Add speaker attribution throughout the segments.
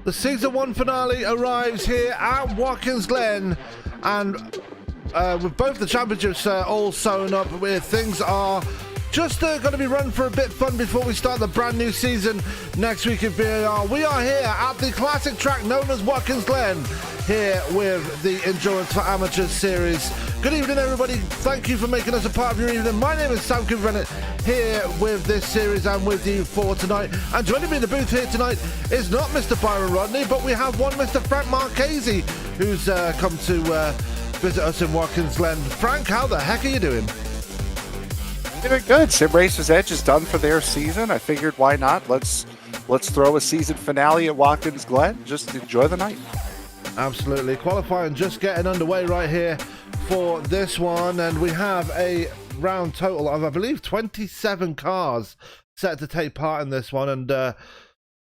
Speaker 1: The Season 1 finale arrives here at Watkins Glen, and with both the championships all sewn up, where things are just going to be run for a bit fun before we start the brand new season next week in VAR. We are here at the classic track known as Watkins Glen, here with the Endurance for Amateurs series. Good evening, everybody. Thank you for making us a part of your evening. My name is Sam Bennett, here with this series and with you for tonight. And joining me in the booth here tonight is not Mr. Byron Rodney, but we have one Mr. Frank Marchese, who's come to visit us in Watkins Glen. Frank, how the heck are you doing?
Speaker 2: Doing good. Sim Racers Edge is done for their season. I figured, why not? Let's throw a season finale at Watkins Glen. Just enjoy the night.
Speaker 1: Absolutely. Qualifying just getting underway right here for this one, and we have a round total of, I believe, 27 cars set to take part in this one, and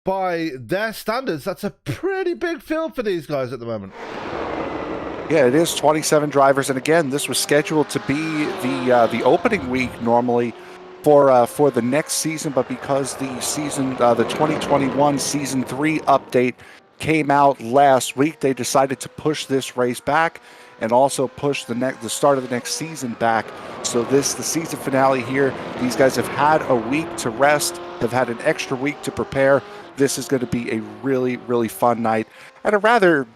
Speaker 1: by their standards, that's a pretty big field for these guys at the moment.
Speaker 2: Yeah, it is 27 drivers, and again, this was scheduled to be the opening week normally for the next season, but because the 2021 Season 3 update came out last week, they decided to push this race back. and also push the start of the next season back. So the season finale here, these guys have had a week to rest, have had an extra week to prepare. This is going to be a really, really fun night at a rather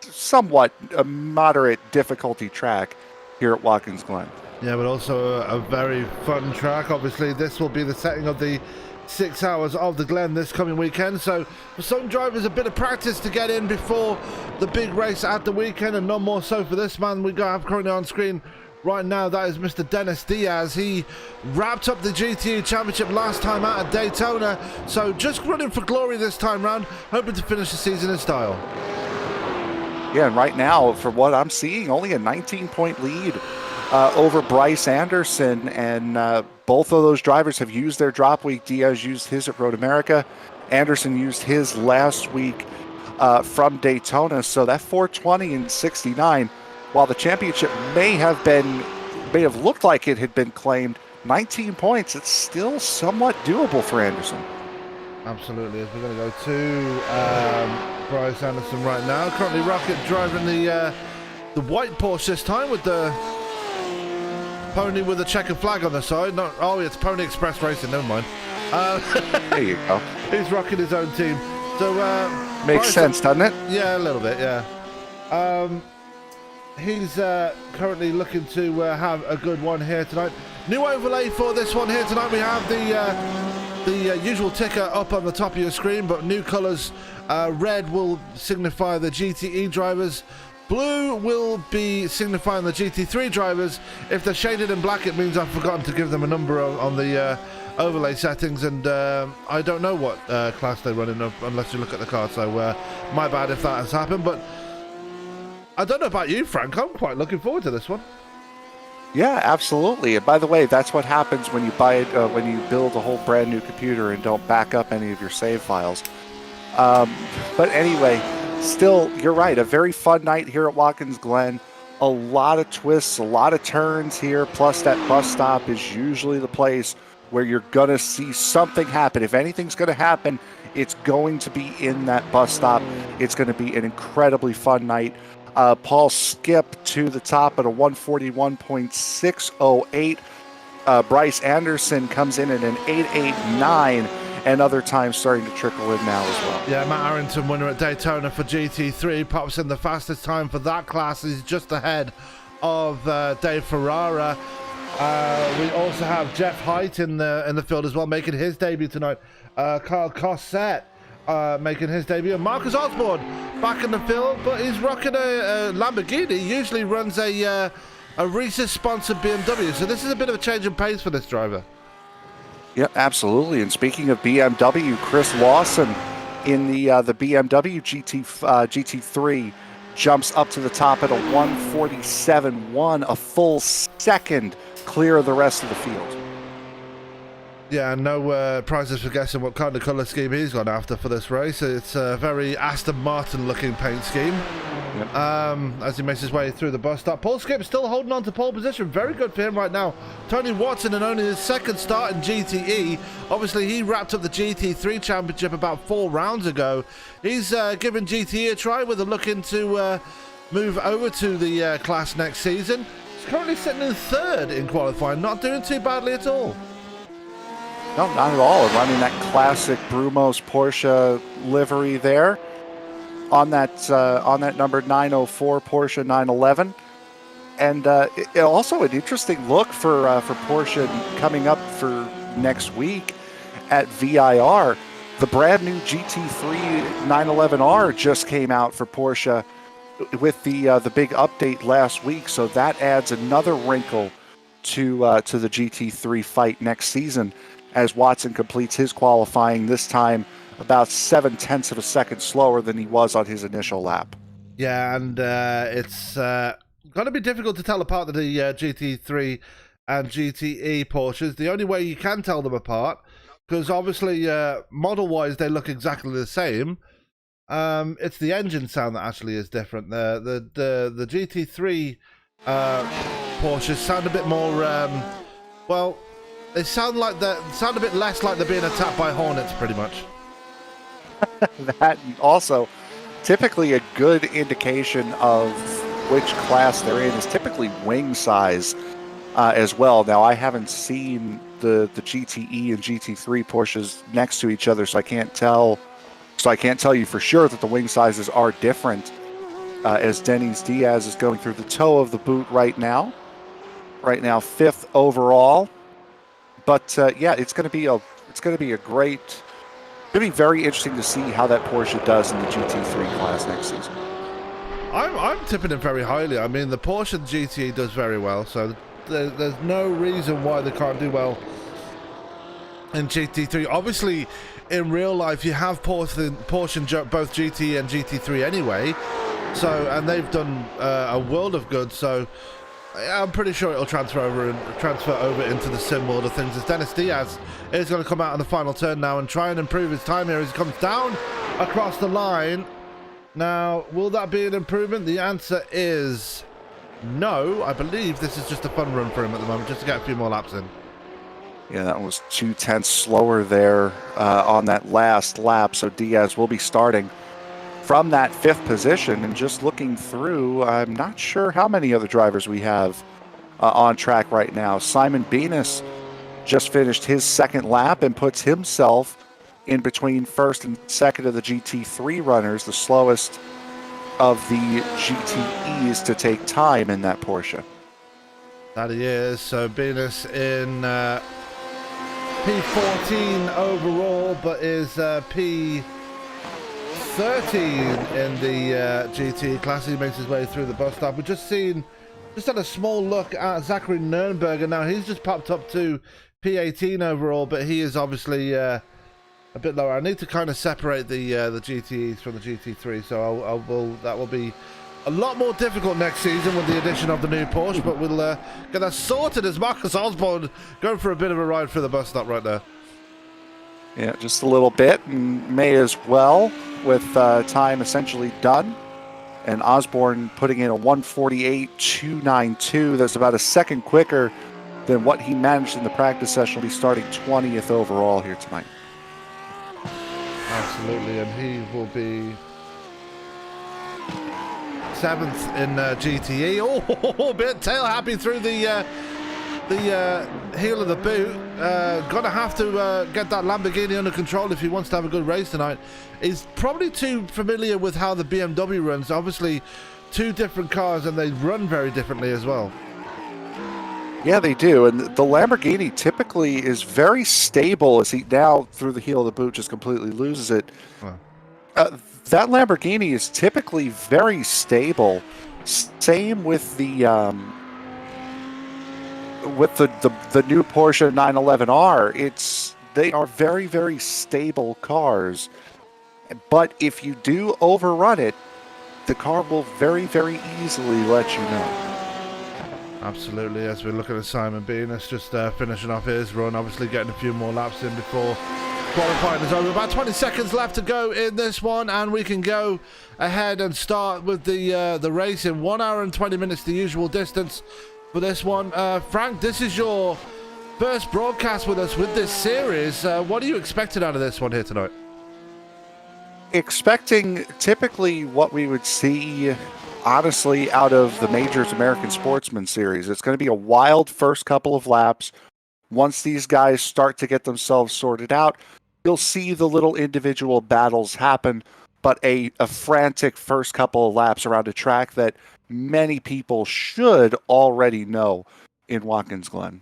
Speaker 2: somewhat a moderate difficulty track here at Watkins Glen.
Speaker 1: Yeah, but also a very fun track. Obviously, this will be the setting of the 6 hours of the Glen this coming weekend. So for some drivers, a bit of practice to get in before the big race at the weekend, and no more so for this man we got currently on screen right now. That is Mr. Dennis Diaz. He wrapped up the GTE Championship last time out at Daytona, so just running for glory this time round, hoping to finish the season in style.
Speaker 2: Yeah, and right now, from what I'm seeing, only a 19-point lead over Bryce Anderson, and both of those drivers have used their drop week. Diaz used his at Road America. Anderson used his last week from Daytona. So that 420 and 69, while the championship may have looked like it had been claimed, 19 points, it's still somewhat doable for Anderson.
Speaker 1: Absolutely. As we're going to go to Bryce Anderson right now. Currently Rocket driving the white Porsche this time with the pony with a checkered flag on the side. It's Pony Express Racing, never mind.
Speaker 2: There you go.
Speaker 1: He's rocking his own team. So
Speaker 2: makes
Speaker 1: Bryce,
Speaker 2: sense, doesn't it?
Speaker 1: Yeah, a little bit, yeah. He's currently looking to have a good one here tonight. New overlay for this one here tonight. We have the usual ticker up on the top of your screen, but new colours. Red will signify the GTE drivers. Blue will be signifying the GT3 drivers. If they're shaded in black, it means I've forgotten to give them a number on the overlay settings, and I don't know what class they run in unless you look at the car, so my bad if that has happened. But I don't know about you, Frank. I'm quite looking forward to this one.
Speaker 2: Yeah, absolutely. And by the way, that's what happens when you when you build a whole brand new computer and don't back up any of your save files. But anyway, still, you're right. A very fun night here at Watkins Glen. A lot of twists, a lot of turns here. Plus, that bus stop is usually the place where you're going to see something happen. If anything's going to happen, it's going to be in that bus stop. It's going to be an incredibly fun night. Paul Skip to the top at a 141.608. Bryce Anderson comes in at an 889, and other times starting to trickle in now as well.
Speaker 1: Yeah, Matt Arrington, winner at Daytona for GT3, pops in the fastest time for that class. He's just ahead of Dave Ferrara. We also have Jeff Height in the field as well, making his debut tonight. Kyle Cossett making his debut. And Marcus Osborne back in the field, but he's rocking a Lamborghini. He usually runs a Reese's-sponsored BMW, so this is a bit of a change in pace for this driver.
Speaker 2: Yeah, absolutely. And speaking of BMW, Chris Lawson in the BMW GT3 jumps up to the top at a 147.1, a full second clear of the rest of the field.
Speaker 1: Yeah, no prizes for guessing what kind of colour scheme he's gone after for this race. It's a very Aston Martin looking paint scheme. Yep. As he makes his way through the bus stop. Paul Skip still holding on to pole position. Very good for him right now. Tony Watson in only his second start in GTE. Obviously, he wrapped up the GT3 championship about 4 rounds ago. He's given GTE a try with a look into move over to the class next season. He's currently sitting in 3rd in qualifying. Not doing too badly at all.
Speaker 2: No, not at all. Running that classic Brumos Porsche livery there on that number 904 Porsche 911, and also an interesting look for Porsche coming up for next week at VIR. The brand new GT3 911R just came out for Porsche with the big update last week, so that adds another wrinkle to the GT3 fight next season, as Watson completes his qualifying, this time about 0.7 of a second slower than he was on his initial lap.
Speaker 1: Yeah, and it's going to be difficult to tell apart the GT3 and GTE Porsches. The only way you can tell them apart, because obviously model-wise they look exactly the same, it's the engine sound that actually is different. The GT3 Porsches sound a bit more, they sound a bit less like they're being attacked by hornets, pretty much.
Speaker 2: That also typically a good indication of which class they're in, is typically wing size as well. Now, I haven't seen the GTE and GT3 Porsches next to each other, so I can't tell. So I can't tell you for sure that the wing sizes are different. As Diaz is going through the toe of the boot right now. Right now, 5th overall. But yeah, it's going to be a great. It's going to be very interesting to see how that Porsche does in the GT3 class next season.
Speaker 1: I'm tipping it very highly. I mean, the Porsche GTE does very well, so there's no reason why they can't do well in GT3. Obviously, in real life, you have Porsche both GT and GT3 anyway. So, and they've done a world of good. So, I'm pretty sure it'll transfer over into the sim world of things. As Diaz is going to come out on the final turn now and try and improve his time here as he comes down across the line. Now, will that be an improvement? The answer is no. I believe this is just a fun run for him at the moment, just to get a few more laps in.
Speaker 2: Yeah, that was 0.2 slower there on that last lap. So Diaz will be starting from that 5th position. And just looking through, I'm not sure how many other drivers we have on track right now. Simon Venus just finished his 2nd lap and puts himself in between 1st and 2nd of the GT3 runners, the slowest of the GTEs to take time in that Porsche.
Speaker 1: That he is. So Venus in P14 overall, but is P13 in the GT class. He makes his way through the bus stop. We've just had a small look at Zachary Nuremberger. Now he's just popped up to P18 overall, but he is obviously a bit lower. I need to kind of separate the GTEs from the GT3, so that will be a lot more difficult next season with the addition of the new Porsche, but we'll get that sorted as Marcus Osborne going for a bit of a ride through the bus stop right there.
Speaker 2: Yeah, just a little bit, and may as well, with time essentially done. And Osborne putting in a 1:48.292. That's about a second quicker than what he managed in the practice session. He'll be starting 20th overall here tonight.
Speaker 1: Absolutely, and he will be 7th in GTE. Oh, a bit tail happy through the heel of the boot. Gonna have to get that Lamborghini under control if he wants to have a good race tonight. He's probably too familiar with how the BMW runs. Obviously, 2 different cars, and they run very differently as well.
Speaker 2: Yeah, they do. And the Lamborghini typically is very stable as he now, through the heel of the boot, just completely loses it.
Speaker 1: Wow.
Speaker 2: That Lamborghini is typically very stable. Same with the new Porsche 911R. They are very, very stable cars. But if you do overrun it, the car will very, very easily let you know.
Speaker 1: Absolutely, as we're looking at Simon Venus just finishing off his run, obviously getting a few more laps in before qualifying is over. About 20 seconds left to go in this one, and we can go ahead and start with the race in 1 hour and 20 minutes, the usual distance for this one. Frank, this is your first broadcast with us with this series. What are you expecting out of this one here tonight?
Speaker 2: Expecting typically what we would see, honestly, out of the Majors American Sportsman Series. It's going to be a wild first couple of laps. Once these guys start to get themselves sorted out, you'll see the little individual battles happen, but a frantic first couple of laps around a track that many people should already know in Watkins Glen.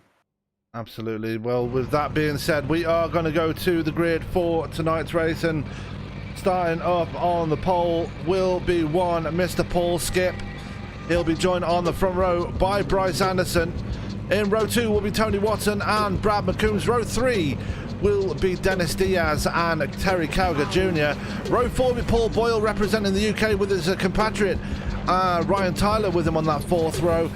Speaker 1: Absolutely. Well, with that being said, we are going to go to the grid for tonight's race, and starting up on the pole will be one Mr. Paul Skip. He'll be joined on the front row by Bryce Anderson. In row 2 will be Tony Watson and Brad McCombs. Row 3 will be Dennis Diaz and Terry Cowger Jr. Row 4 will be Paul Boyle representing the UK with his compatriot Ryan Tyler with him on that 4th row.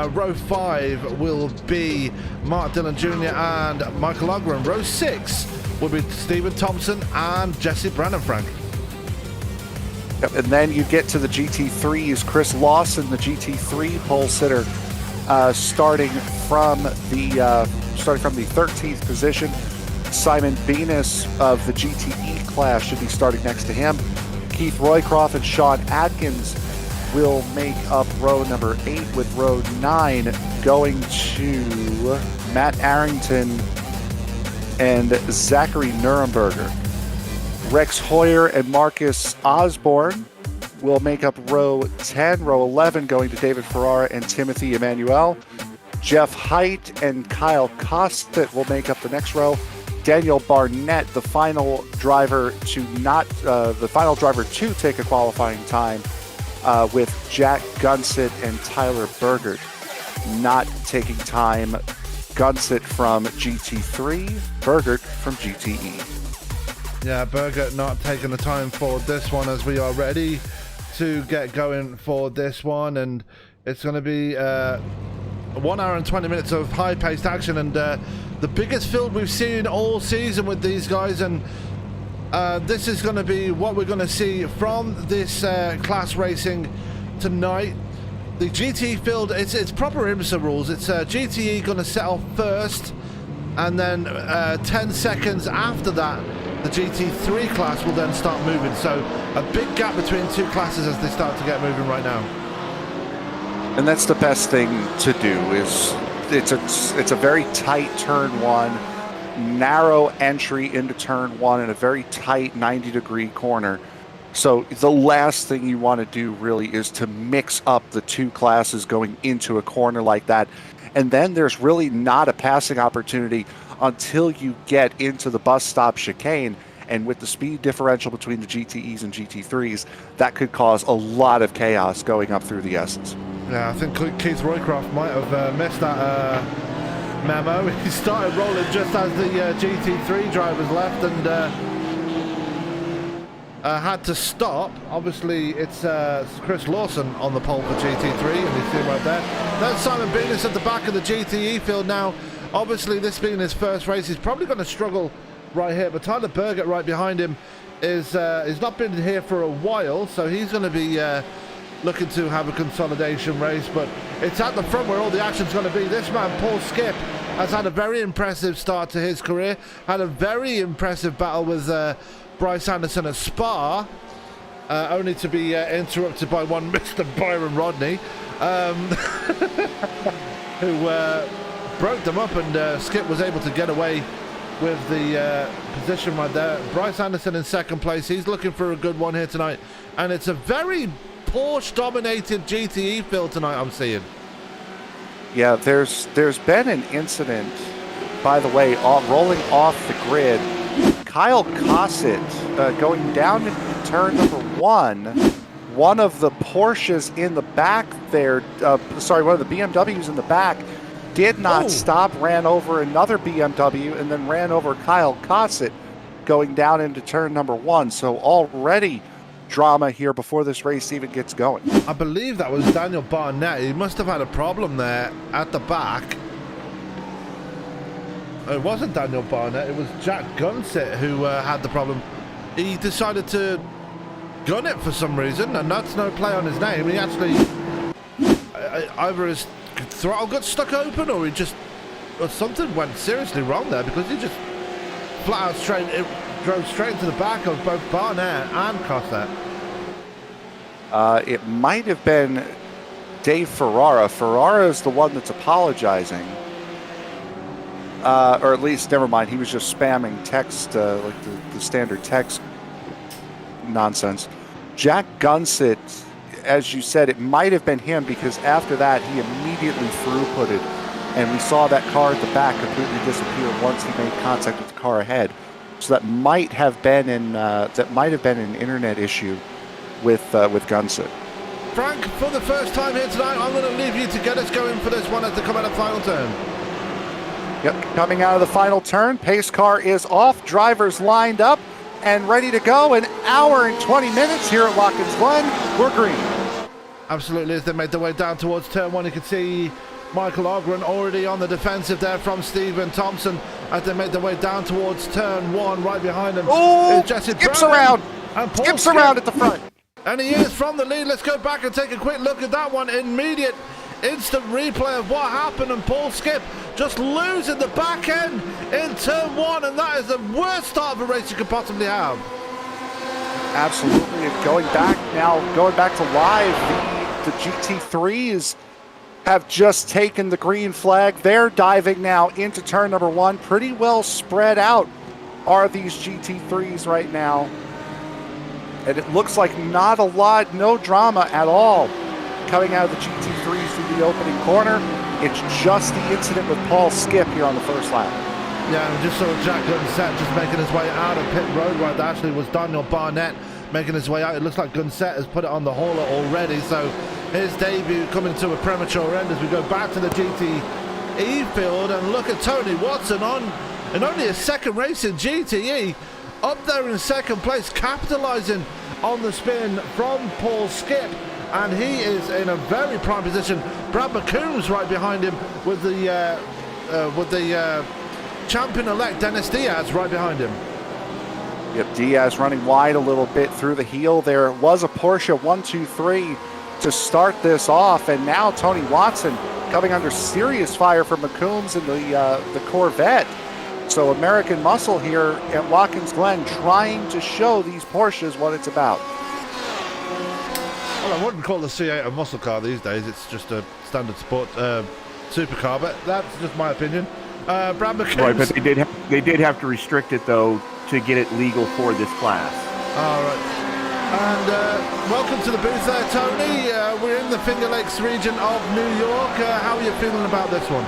Speaker 1: Row 5 will be Mark Dillon Jr. and Michael Ogren. Row 6 will be Stephen Thompson and Jesse Brannon, Frank.
Speaker 2: Yep, and then you get to the GT3s. Chris Lawson, the GT3 pole sitter, starting from the 13th position. Simon Venus of the GTE class should be starting next to him. Keith Roycroft and Sean Atkins will make up row number 8, with row 9 going to Matt Arrington and Zachary Nuremberger. Rex Hoyer and Marcus Osborne will make up row 10. Row 11 going to David Ferrara and Timothy Emmanuel. Jeff Height and Kyle Costet will make up the next row. Daniel Barnett, the final driver to take a qualifying time, with Jack Gunsit and Tyler Bergert not taking time. Gunsit from GT3, Bergert from GTE.
Speaker 1: Yeah, Bergert not taking the time for this one, as we are ready to get going for this one, and it's going to be 1 hour and 20 minutes of high-paced action, and the biggest field we've seen all season with these guys, and this is going to be what we're going to see from this class racing tonight. The GT field, it's proper IMSA rules. It's GTE going to set off first, and then 10 seconds after that, the GT3 class will then start moving. So a big gap between two classes as they start to get moving right now.
Speaker 2: And that's the best thing to do. Is it's a very tight turn one, narrow entry into turn one, in a very tight 90-degree corner. So the last thing you want to do really is to mix up the two classes going into a corner like that. And then there's really not a passing opportunity until you get into the bus stop chicane. And with the speed differential between the GTEs and GT3s, that could cause a lot of chaos going up through the S's.
Speaker 1: Yeah, I think Keith Roycroft might have missed that memo. He started rolling just as the GT3 drivers left, and had to stop. Obviously, it's Chris Lawson on the pole for GT3, and you see him right there. Then Simon Benes at the back of the GTE field now. Obviously, this being his first race, he's probably going to struggle right here, but Tyler Bergert right behind him is he's not been here for a while, so he's going to be looking to have a consolidation race, but it's at the front where all the action's going to be. This man, Paul Skip, has had a very impressive start to his career, had a very impressive battle with Bryce Anderson at Spa, only to be interrupted by one Mr. Byron Rodney, who broke them up, and Skip was able to get away with the position right there. Bryce Anderson in second place. He's looking for a good one here tonight, and it's a very Porsche-dominated GTE field tonight, I'm seeing.
Speaker 2: Yeah, there's been an incident, by the way, rolling off the grid. Kyle Cosset going down into turn number 1. One of the Porsches in the back there, one of the BMWs in the back, did not stop, ran over another BMW, and then ran over Kyle Cosset going down into turn number 1. So already drama here before this race even gets going.
Speaker 1: I believe that was Daniel Barnett. He must have had a problem there at the back. It wasn't Daniel Barnett, it was Jack Gunsit who had the problem. He decided to gun it for some reason, and that's no play on his name. He actually either his throttle got stuck open, or something went seriously wrong there, because he just flat out drove straight into the back of both Barnett and Cosset.
Speaker 2: It might have been Dave Ferrara. Ferrara is the one that's apologizing. Or at least, never mind, he was just spamming text, like the standard text nonsense. Jack Gunsit, as you said, it might have been him, because after that he immediately throughputed, and we saw that car at the back completely disappear once he made contact with the car ahead. So that might have been an internet issue with Gunsit.
Speaker 1: Frank, for the first time here tonight, I'm going to leave you to get us going for this one as they come out of the final turn.
Speaker 2: Yep, coming out of the final turn, pace car is off, drivers lined up and ready to go. An hour and 20 minutes here at Watkins Glen. We're green.
Speaker 1: Absolutely, as they made their way down towards turn 1, you can see Michael Ogren already on the defensive there from Stephen Thompson as they make their way down towards turn 1. Right behind them is Jesse
Speaker 2: skips
Speaker 1: Brown
Speaker 2: around.
Speaker 1: and Paul
Speaker 2: Skips around at the front.
Speaker 1: And he is from the lead. Let's go back and take a quick look at that one. Immediate instant replay of what happened, and Paul Skip just losing the back end in turn 1, and that is the worst start of a race you could possibly have.
Speaker 2: Absolutely. And going back to live, The GT3s have just taken the green flag. They're diving now into turn number 1. Pretty well spread out are these GT3s right now. And it looks like not a lot, no drama at all coming out of the GT3s through the opening corner. It's just the incident with Paul Skip here on the first lap.
Speaker 1: Yeah, and we just saw Jack Gunset just making his way out of pit road where that actually was Daniel Barnett making his way out. It looks like Gunset has put it on the hauler already, so his debut coming to a premature end as we go back to the GTE field and look at Tony Watson in only his second race in GTE, up there in second place, capitalizing on the spin from Paul Skip, and he is in a very prime position. Brad McCombs right behind him with the champion-elect Dennis Diaz right behind him.
Speaker 2: Yep, Diaz running wide a little bit through the heel. There was a Porsche 123 to start this off, and now Tony Watson coming under serious fire from McCombs in the Corvette. So American Muscle here at Watkins Glen trying to show these Porsches what it's about.
Speaker 1: Well, I wouldn't call the C8 a muscle car these days. It's just a standard sport supercar, but that's just my opinion. Brad McCombs.
Speaker 3: Right, but they did have to restrict it, though, to get it legal for this class.
Speaker 1: All right. And welcome to the booth there, Tony. We're in the Finger Lakes region of New York. How are you feeling about this one?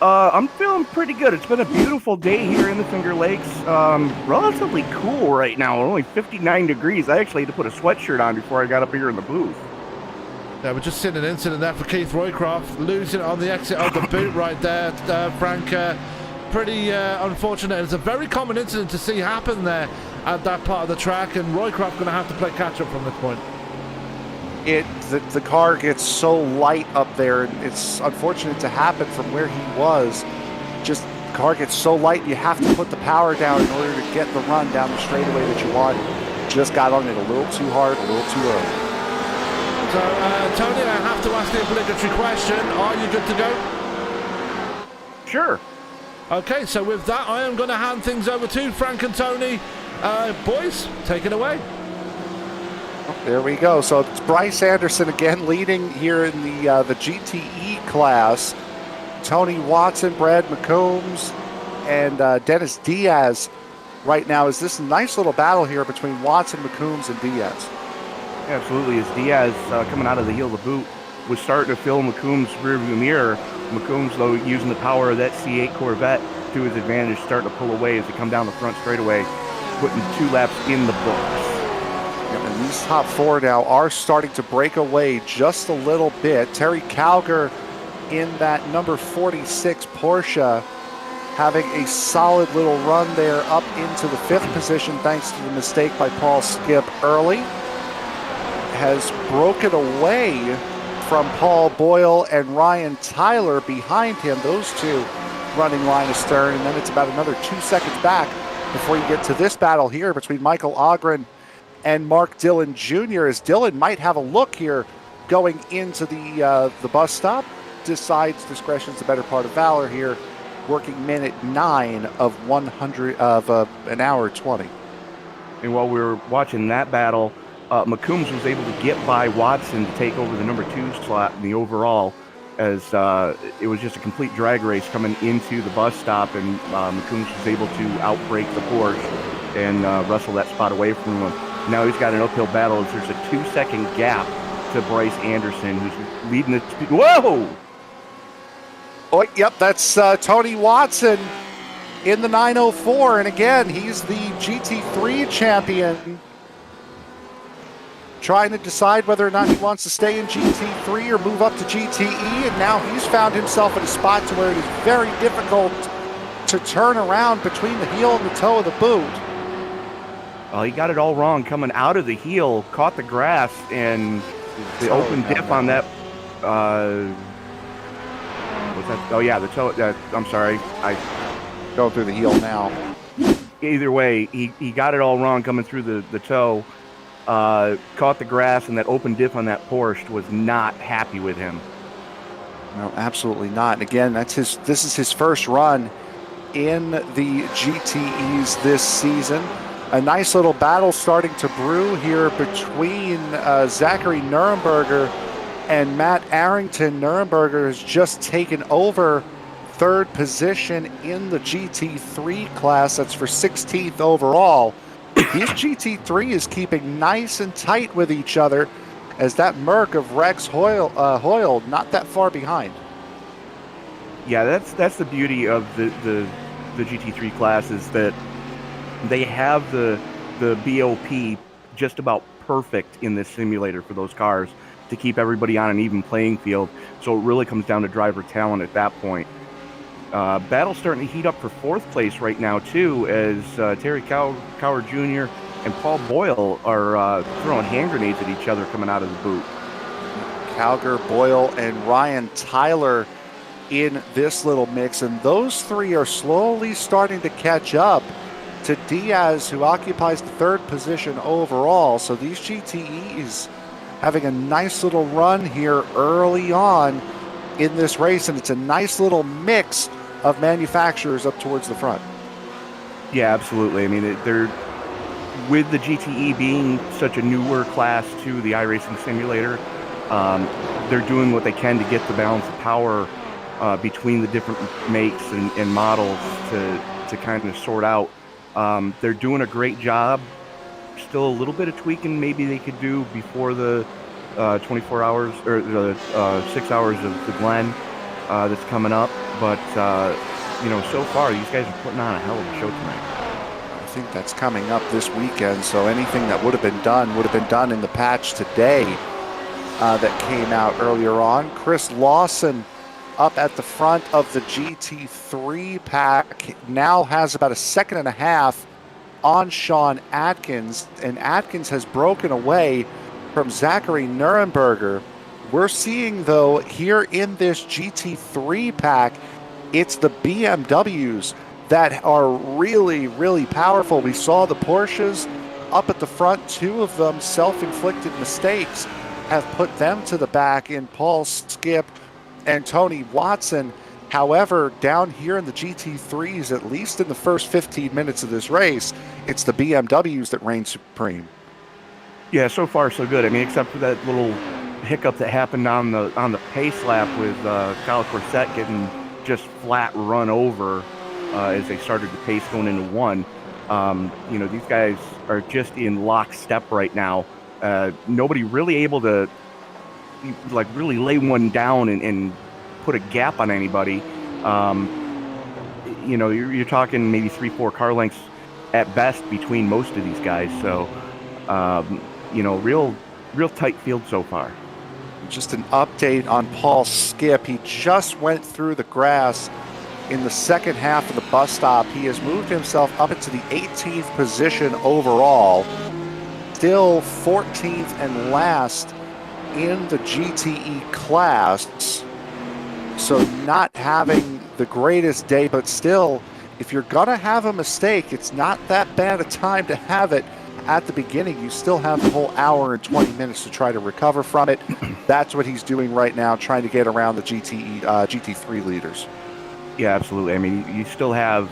Speaker 3: I'm feeling pretty good. It's been a beautiful day here in the Finger Lakes. Relatively cool right now, only 59 degrees. I actually had to put a sweatshirt on before I got up here in the booth.
Speaker 1: Yeah, we're just seeing an incident there for Keith Roycroft, losing it on the exit of the boot right there, Frank. Pretty unfortunate. It's a very common incident to see happen there at that part of the track, and Roycroft going to have to play catch-up from this point.
Speaker 2: The car gets so light up there, and it's unfortunate to happen from where he was. Just the car gets so light, you have to put the power down in order to get the run down the straightaway that you want. Just got on it a little too hard, a little too early.
Speaker 1: So, Tony, I have to ask the obligatory question. Are you good to go?
Speaker 3: Sure.
Speaker 1: Okay, so with that, I am going to hand things over to Frank and Tony. Boys, take it away.
Speaker 2: There we go. So it's Bryce Anderson again leading here in the GTE class. Tony Watson, Brad McCombs, and Dennis Diaz right now. Is this a nice little battle here between Watson, McCombs, and Diaz?
Speaker 3: Absolutely. As Diaz, coming out of the heel of the boot, was starting to fill McCombs' rearview mirror. McCombs, though, using the power of that C8 Corvette to his advantage, starting to pull away as they come down the front straightaway, putting 2 laps in the books.
Speaker 2: And these top 4 now are starting to break away just a little bit. Terry Cowger in that number 46 Porsche having a solid little run there up into the 5th position thanks to the mistake by Paul Skip early. Has broken away from Paul Boyle and Ryan Tyler behind him. Those two running line astern, and then it's about another 2 seconds back before you get to this battle here between Michael Ogren and Mark Dillon Jr. as Dillon might have a look here going into the bus stop. Decides discretion's the better part of valor here, working minute 9 of 100 of an hour 20.
Speaker 3: And while we were watching that battle, McCombs was able to get by Watson to take over the number 2 slot in the overall, as it was just a complete drag race coming into the bus stop, and McCombs was able to outbrake the Porsche and wrestle that spot away from him. Now he's got an uphill battle as there's a 2-second gap to Bryce Anderson, who's leading the... Whoa!
Speaker 2: Oh, yep, that's Tony Watson in the 904, and again, he's the GT3 champion. Trying to decide whether or not he wants to stay in GT3 or move up to GTE, and now he's found himself in a spot to where it is very difficult to turn around between the heel and the toe of the boot.
Speaker 3: Well, he got it all wrong coming out of the heel, caught the grass, and the open diff on that. What's that? Oh yeah, the toe. I'm sorry, I
Speaker 2: go through the heel now.
Speaker 3: Either way, he got it all wrong coming through the toe. Caught the grass, and that open diff on that Porsche was not happy with him.
Speaker 2: No, absolutely not. And again, this is his first run in the GTEs this season. a nice little battle starting to brew here between Zachary Nuremberger and Matt Arrington. Nuremberger has just taken over third position in the GT3 class. That's for 16th overall. His GT3 is keeping nice and tight with each other, as that Merc of Rex Hoyle not that far behind.
Speaker 3: Yeah, that's the beauty of the GT3 class, is that they have the BOP just about perfect in this simulator for those cars to keep everybody on an even playing field. So it really comes down to driver talent at that point. Battle's starting to heat up for fourth place right now too, as Terry Cowger Jr. and Paul Boyle are throwing hand grenades at each other coming out of the boot.
Speaker 2: Cowger, Boyle, and Ryan Tyler in this little mix, and those three are slowly starting to catch up to Diaz, who occupies the third position overall. So these GTEs having a nice little run here early on in this race, and it's a nice little mix of manufacturers up towards the front.
Speaker 3: Yeah, absolutely. I mean, they're, with the GTE being such a newer class to the iRacing simulator, they're doing what they can to get the balance of power between the different makes and models to kind of sort out. They're doing a great job. Still a little bit of tweaking maybe they could do before the 24 hours or the 6 hours of the Glen that's coming up. But, so far these guys are putting on a hell of a show tonight.
Speaker 2: I think that's coming up this weekend. So anything that would have been done in the patch today that came out earlier on. Chris Lawson up at the front of the GT3 pack now has about a second and a half on Sean Atkins, and Atkins has broken away from Zachary Nuremberger. We're seeing, though, here in this GT3 pack, it's the BMWs that are really, really powerful. We saw the Porsches up at the front. Two of them, self-inflicted mistakes, have put them to the back in Paul Skip and Tony Watson. However, down here in the GT3s, at least in the first 15 minutes of this race, it's the BMWs that reign supreme.
Speaker 3: Yeah, so far so good. I mean, except for that little hiccup that happened on the pace lap with Kyle Corset getting just flat run over as they started the pace going into one. These guys are just in lockstep right now. Nobody really able to really lay one down and put a gap on anybody. You're talking maybe 3-4 car lengths at best between most of these guys. So, real tight field so far.
Speaker 2: Just an update on Paul Skip. He just went through the grass in the second half of the bus stop. He has moved himself up into the 18th position overall. Still 14th and last in the GTE class. So not having the greatest day, but still, if you're going to have a mistake, it's not that bad a time to have it at the beginning. You still have the whole hour and 20 minutes to try to recover from it. That's what he's doing right now, trying to get around the GT3 leaders.
Speaker 3: Yeah, absolutely. I mean, you still have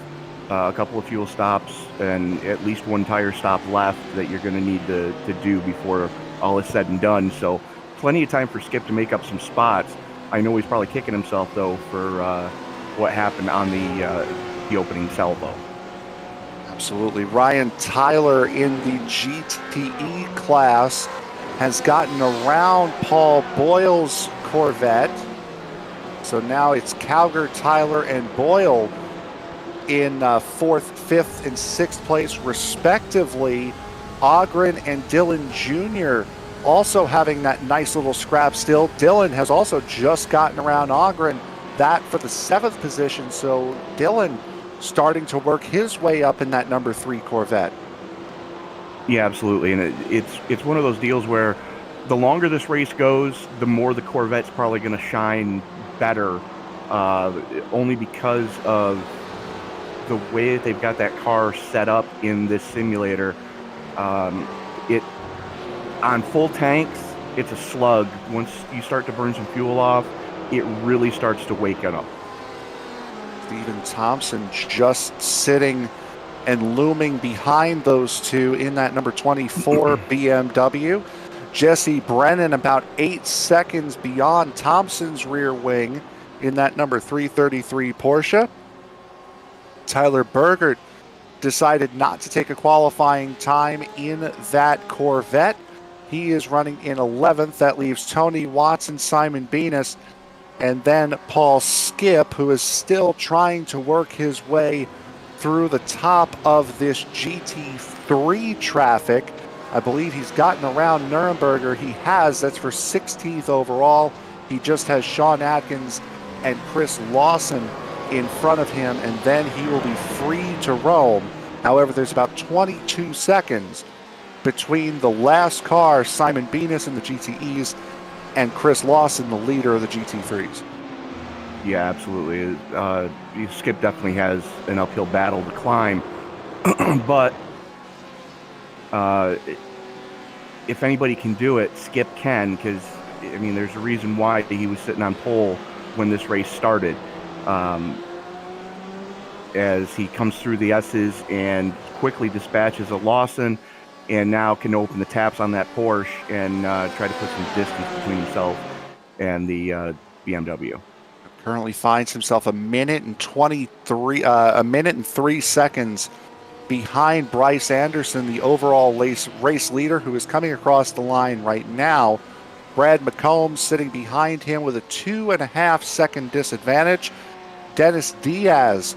Speaker 3: a couple of fuel stops and at least one tire stop left that you're going to need to do before all is said and done. So plenty of time for Skip to make up some spots. I know he's probably kicking himself, though, for what happened on the opening salvo.
Speaker 2: Absolutely. Ryan Tyler in the GTE class has gotten around Paul Boyle's Corvette. So now it's Cowger, Tyler, and Boyle in 4th, 5th, and 6th place, respectively. Ogren and Dylan Jr. also having that nice little scrap still. Dylan has also just gotten around Ogren, that for the 7th position. So Dylan starting to work his way up in that number 3 Corvette.
Speaker 3: Yeah, absolutely. And it's one of those deals where the longer this race goes, the more the Corvette's probably going to shine better, only because of the way that they've got that car set up in this simulator. It on full tanks, it's a slug. Once you start to burn some fuel off, it really starts to wake up.
Speaker 2: Steven Thompson just sitting And looming behind those two in that number 24 BMW, Jesse Brennan about 8 seconds beyond Thompson's rear wing in that number 333 Porsche. Tyler Bergert decided not to take a qualifying time in that Corvette. He is running in 11th. That leaves Tony Watson, Simon Venus, and then Paul Skip, who is still trying to work his way through the top of this GT3 traffic. I believe he's gotten around Nuremberger. He has. That's for 16th overall. He just has Sean Atkins and Chris Lawson in front of him, and then he will be free to roam. However, there's about 22 seconds between the last car, Simon Venus in the GTEs, and Chris Lawson, the leader of the GT3s.
Speaker 3: Yeah, absolutely. Skip definitely has an uphill battle to climb, but if anybody can do it, Skip can, because, I mean, there's a reason why he was sitting on pole when this race started. As he comes through the S's and quickly dispatches a Lawson, and now can open the taps on that Porsche and try to put some distance between himself and the BMW.
Speaker 2: Currently finds himself a minute and 3 seconds behind Bryce Anderson, the overall race leader, who is coming across the line right now. Brad McCombs sitting behind him with a 2.5 second disadvantage. Dennis Diaz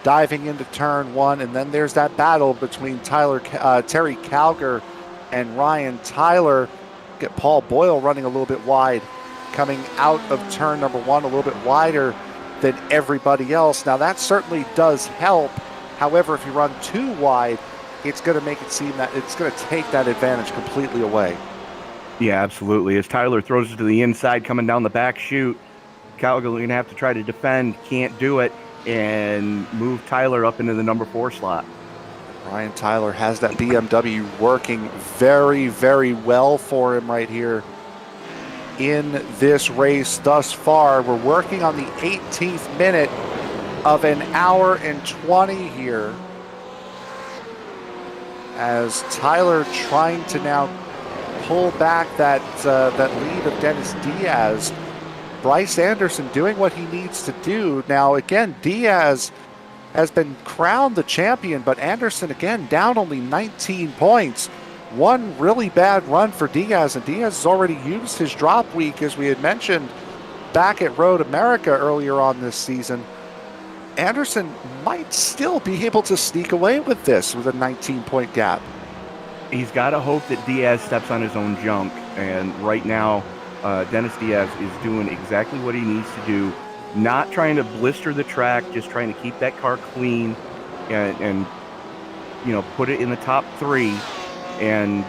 Speaker 2: diving into turn one, and then there's that battle between Terry Cowger and Ryan Tyler. Get Paul Boyle running a little bit wide, coming out of turn number one a little bit wider than everybody else. Now that certainly does help. However, if you run too wide, it's going to make it seem that it's going to take that advantage completely away.
Speaker 3: Yeah, absolutely. As Tyler throws it to the inside, coming down the back chute, Cowger going to have to try to defend, can't do it, and move Tyler up into the number 4 slot.
Speaker 2: Ryan Tyler has that BMW working very, very well for him right here in this race thus far. We're working on the 18th minute of an hour and 20 here, as Tyler trying to now pull back that lead of Dennis Diaz. Bryce Anderson doing what he needs to do. Now, again, Diaz has been crowned the champion, but Anderson, again, down only 19 points. One really bad run for Diaz, and Diaz has already used his drop week, as we had mentioned, back at Road America earlier on this season. Anderson might still be able to sneak away with this with a 19-point gap.
Speaker 3: He's got to hope that Diaz steps on his own junk, and right now, Dennis Diaz is doing exactly what he needs to do, not trying to blister the track, just trying to keep that car clean and put it in the top 3, and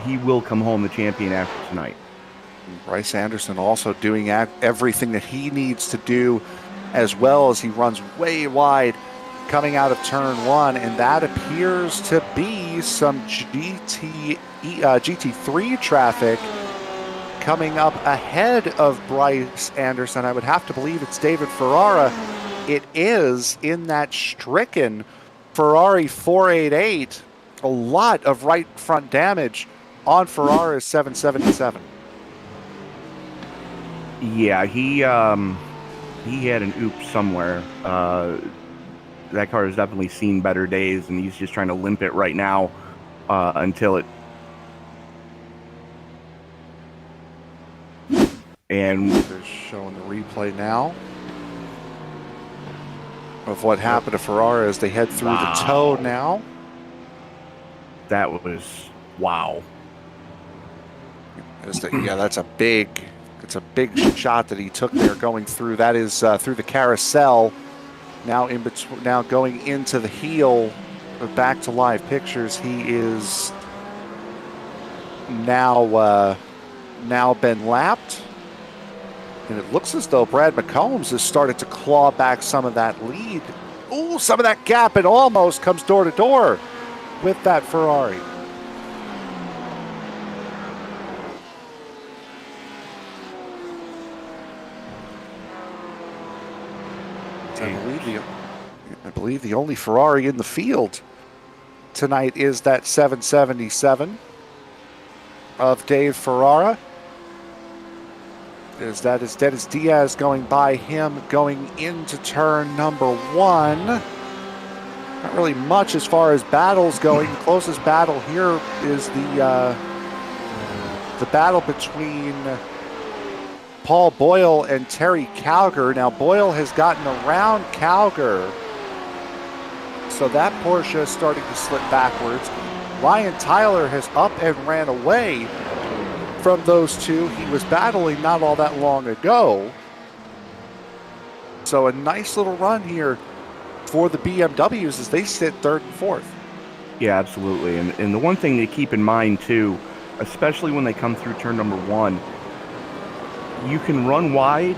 Speaker 3: he will come home the champion after tonight.
Speaker 2: Bryce Anderson also doing everything that he needs to do, as well as he runs way wide coming out of turn one, and that appears to be some GT3 traffic coming up ahead of Bryce Anderson. I would have to believe it's David Ferrara. It is, in that stricken Ferrari 488. A lot of right front damage on Ferrara's 777.
Speaker 3: Yeah, he had an oops somewhere. That car has definitely seen better days, and he's just trying to limp it right now until it. And
Speaker 2: they're showing the replay now of what happened to Ferrara as they head through the toe now.
Speaker 3: That was wow.
Speaker 2: That's a big shot that he took there going through. That is through the carousel. Now in between, now going into the heel. Back to live pictures. He is now been lapped. And it looks as though Brad McCombs has started to claw back some of that lead. Ooh, some of that gap. It almost comes door to door with that Ferrari. I believe I believe the only Ferrari in the field tonight is that 777 of Dave Ferrara. Is Diaz going by him going into turn number 1. Not really much as far as battles going. The closest battle here is the battle between Paul Boyle and Terry Cowger. Now Boyle has gotten around Cowger, so that Porsche is starting to slip backwards. Ryan Tyler has up and ran away from those two. He was battling not all that long ago. So a nice little run here for the BMWs as they sit 3rd and 4th.
Speaker 3: Yeah, absolutely. And the one thing to keep in mind, too, especially when they come through turn number 1, you can run wide,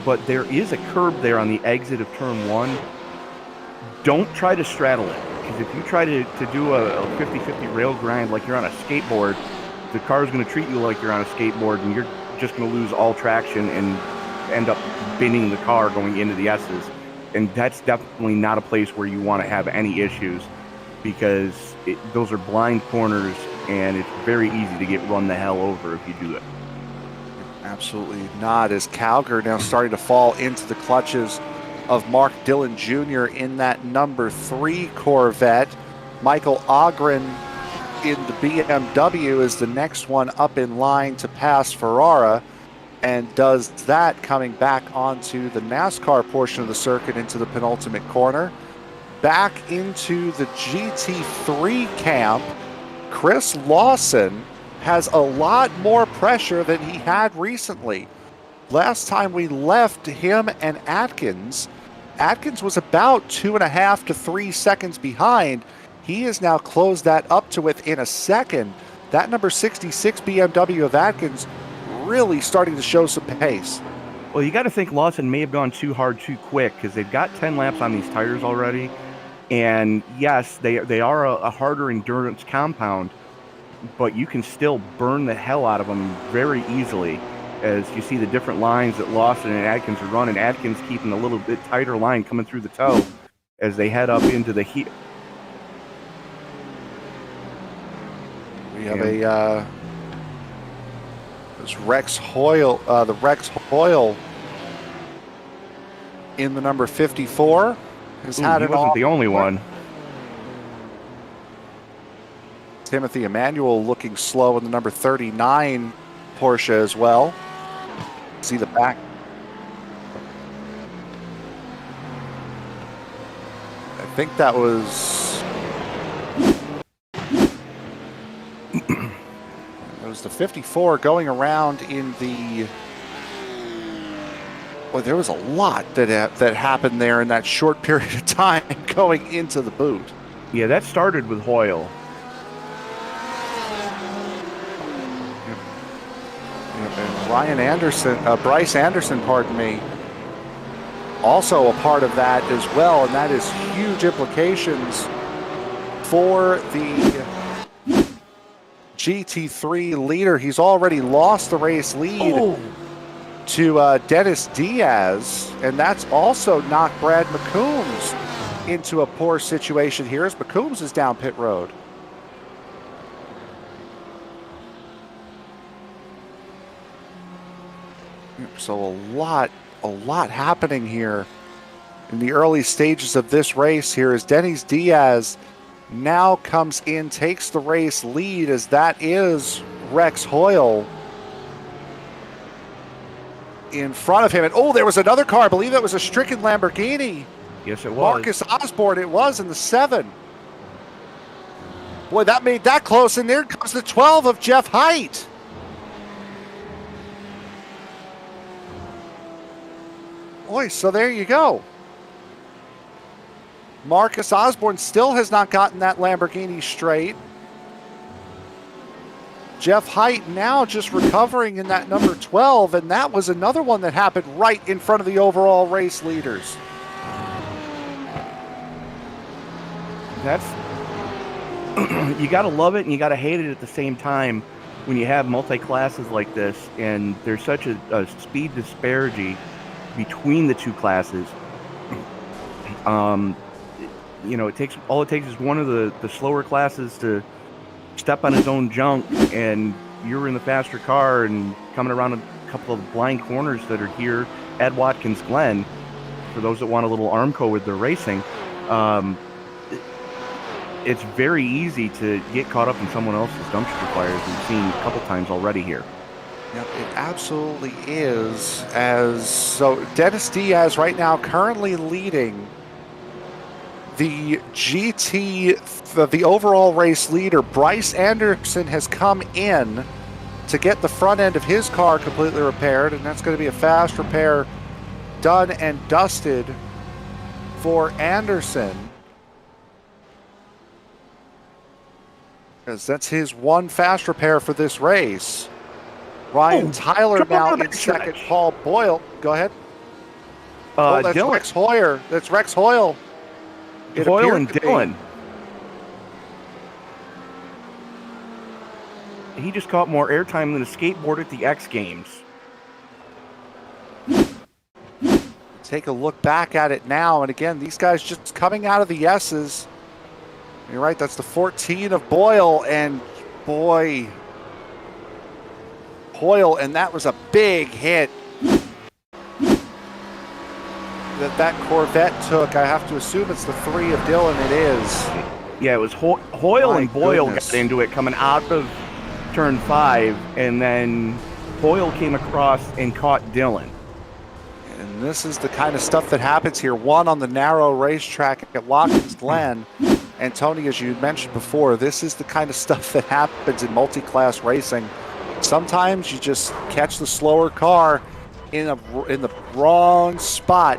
Speaker 3: but there is a curb there on the exit of turn 1. Don't try to straddle it, because if you try to do a 50-50 rail grind like you're on a skateboard, the car is going to treat you like you're on a skateboard, and you're just going to lose all traction and end up binning the car going into the S's. And that's definitely not a place where you want to have any issues, because those are blind corners, and it's very easy to get run the hell over if you do it.
Speaker 2: Absolutely not, as Cowger now starting to fall into the clutches of Mark Dillon Jr. in that number 3 Corvette. Michael Ogren in the BMW is the next one up in line to pass Ferrara, and does that coming back onto the NASCAR portion of the circuit into the penultimate corner. Back into the GT3 camp, Chris Lawson has a lot more pressure than he had recently. Last time we left him and Atkins was about 2.5 to 3 seconds behind. He has now closed that up to within a second. That number 66 BMW of Atkins really starting to show some pace.
Speaker 3: Well, you got to think Lawson may have gone too hard too quick, because they've got 10 laps on these tires already. And yes, they are a harder endurance compound, but you can still burn the hell out of them very easily, as you see the different lines that Lawson and Atkins are running. Atkins keeping a little bit tighter line coming through the toe as they head up into the heat.
Speaker 2: We have this Rex Hoyle, the Rex Hoyle in the number 54 has had
Speaker 3: he
Speaker 2: it
Speaker 3: wasn't
Speaker 2: all.
Speaker 3: the only one.
Speaker 2: Timothy Emmanuel looking slow in the number 39 Porsche as well. See the back. I think that was the 54 going around in the. Well, there was a lot that happened there in that short period of time going into the boot.
Speaker 3: Yeah, that started with Hoyle.
Speaker 2: And Bryce Anderson, pardon me, also a part of that as well, and that is huge implications for the GT3 leader. He's already lost the race lead to Dennis Diaz, and that's also knocked Brad McCombs into a poor situation here as McCombs is down pit road. So a lot happening here in the early stages of this race here as Dennis Diaz now comes in, takes the race lead, as that is Rex Hoyle in front of him. And there was another car. I believe that was a stricken Lamborghini.
Speaker 3: Yes, it was.
Speaker 2: Marcus Osborne, it was in the 7. Boy, that made that close, and there comes the 12 of Jeff Height. Boy, so there you go. Marcus Osborne still has not gotten that Lamborghini straight. Jeff Height now just recovering in that number 12, and that was another one that happened right in front of the overall race leaders.
Speaker 3: That's you got to love it and you got to hate it at the same time when you have multi-classes like this, and there's such a speed disparity between the two classes. it takes is one of the slower classes to step on his own junk, and you're in the faster car and coming around a couple of blind corners that are here at Watkins Glen. For those that want a little Armco with their racing, it's very easy to get caught up in someone else's dumpster fires. We've seen a couple times already here.
Speaker 2: Yep, it absolutely is. So Dennis Diaz right now currently leading the GT, the overall race leader. Bryce Anderson has come in to get the front end of his car completely repaired, and that's going to be a fast repair done and dusted for Anderson, because that's his one fast repair for this race. Ryan Tyler now in second. Paul Boyle, go ahead. That's Dylan. Rex Hoyer. That's Rex Hoyle.
Speaker 3: Boyle and Dylan. He just caught more airtime than a skateboard at the X Games.
Speaker 2: Take a look back at it now, and again, these guys just coming out of the S's. You're right, that's the 14 of Boyle, and boy, Boyle, and that was a big hit that Corvette took. I have to assume it's the 3 of Dylan. It is.
Speaker 3: Yeah, it was Hoyle and Boyle got into it coming out of turn 5, and then Boyle came across and caught Dylan.
Speaker 2: And this is the kind of stuff that happens here. One on the narrow racetrack at Watkins Glen. And Tony, as you mentioned before, this is the kind of stuff that happens in multi-class racing. Sometimes you just catch the slower car in the wrong spot.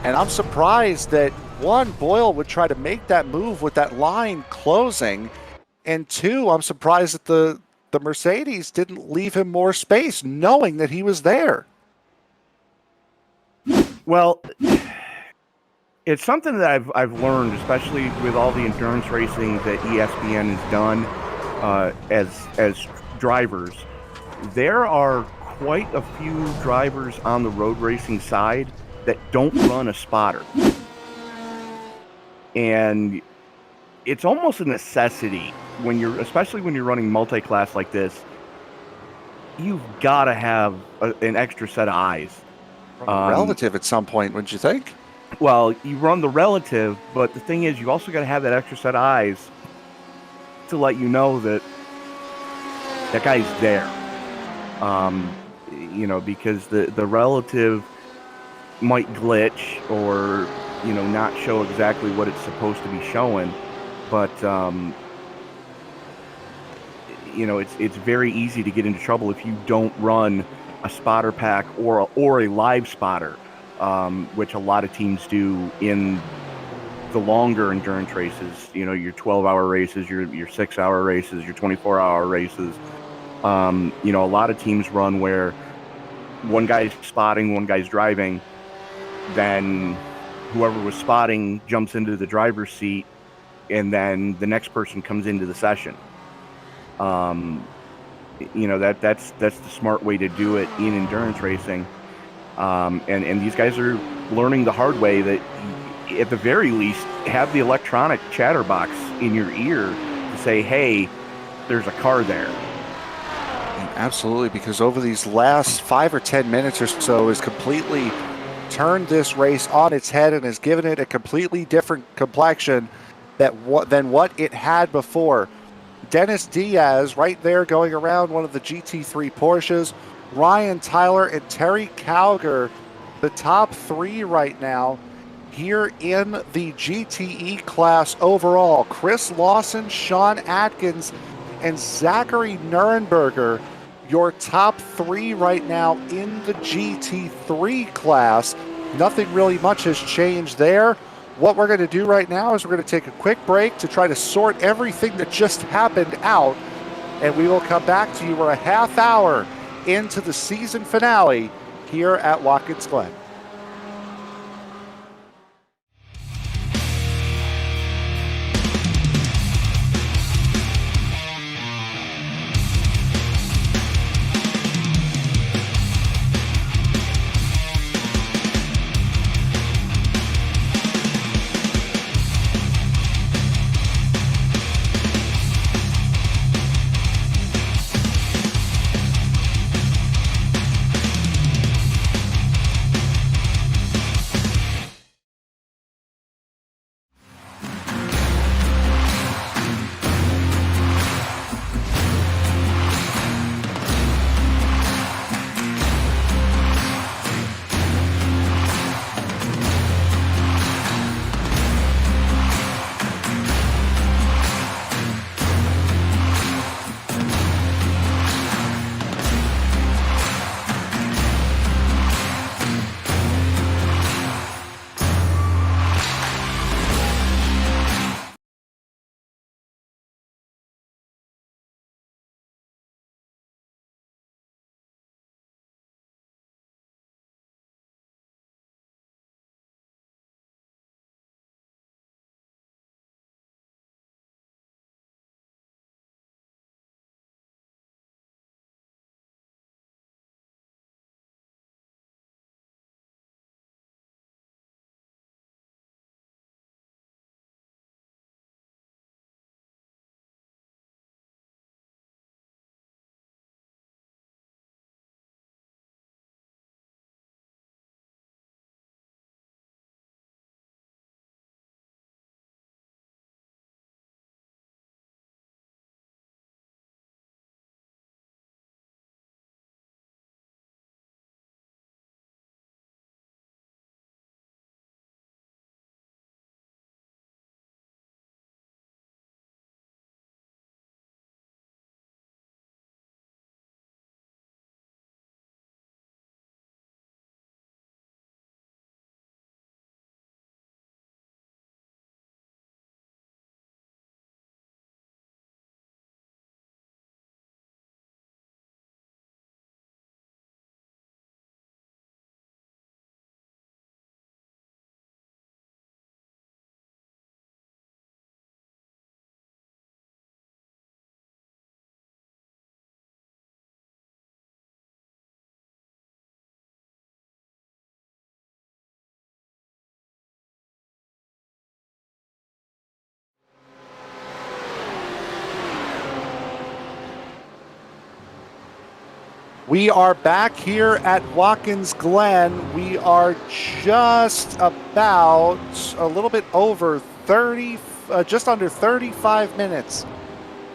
Speaker 2: And I'm surprised that, one, Boyle would try to make that move with that line closing. And two, I'm surprised that the Mercedes didn't leave him more space, knowing that he was there.
Speaker 3: Well, it's something that I've learned, especially with all the endurance racing that ESPN has done as drivers. There are quite a few drivers on the road racing side that don't run a spotter. And it's almost a necessity especially when you're running multi-class like this. You've got to have an extra set of eyes.
Speaker 2: Relative at some point, wouldn't you think?
Speaker 3: Well, you run the relative, but the thing is, you also got to have that extra set of eyes to let you know that that guy's there. Because the relative might glitch or, not show exactly what it's supposed to be showing. But, it's very easy to get into trouble if you don't run a spotter pack or a live spotter, which a lot of teams do in the longer endurance races. Your 12-hour races, your 6-hour races, your 24-hour races. A lot of teams run where one guy's spotting, one guy's driving, then whoever was spotting jumps into the driver's seat, and then the next person comes into the session. That's the smart way to do it in endurance racing. And these guys are learning the hard way that, at the very least, have the electronic chatterbox in your ear to say, hey, there's a car there.
Speaker 2: Absolutely, because over these last 5 or 10 minutes or so has completely turned this race on its head and has given it a completely different complexion than what it had before. Dennis Diaz right there going around one of the GT3 Porsches. Ryan Tyler and Terry Cowger, the top 3 right now here in the GTE class overall. Chris Lawson, Sean Atkins, and Zachary Nuremberger, your top 3 right now in the GT3 class. Nothing really much has changed there. What we're going to do right now is we're going to take a quick break to try to sort everything that just happened out, and we will come back to you. We're a half hour into the season finale here at Watkins Glen. We are back here at Watkins Glen. We are just about a little bit over 30, just under 35 minutes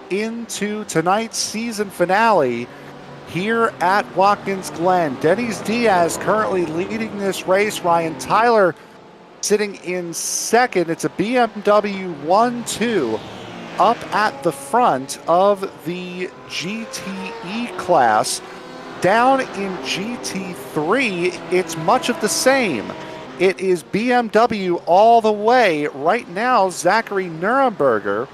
Speaker 2: into tonight's season finale here at Watkins Glen. Diaz currently leading this race. Ryan Tyler sitting in second. It's a BMW 1-2 up at the front of the GTE class. Down in GT3, it's much of the same. It is BMW all the way. Right now, Zachary Nuremberger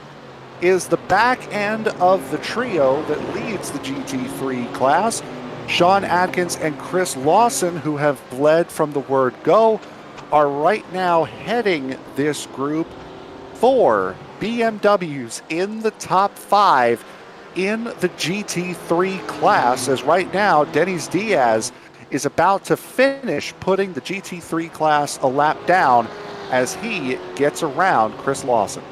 Speaker 2: is the back end of the trio that leads the GT3 class. Sean Atkins and Chris Lawson, who have bled from the word go, are right now heading this group. 4 BMWs in the top 5 in the GT3 class, as right now Diaz is about to finish putting the GT3 class a lap down as he gets around Chris Lawson.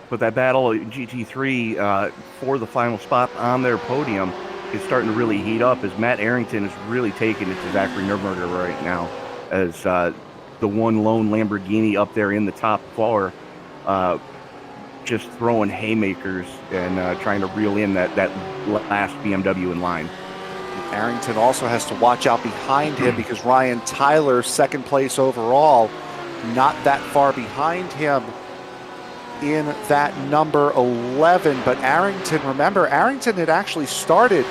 Speaker 3: But that battle in GT3 for the final spot on their podium is starting to really heat up, as Matt Arrington is really taking it to Zachary Nuremberger right now, as the one lone Lamborghini up there in the top 4, just throwing haymakers and trying to reel in that last BMW in line.
Speaker 2: Arrington also has to watch out behind him because Ryan Tyler, second place overall, not that far behind him in that number 11. But Arrington, remember, Arrington had actually started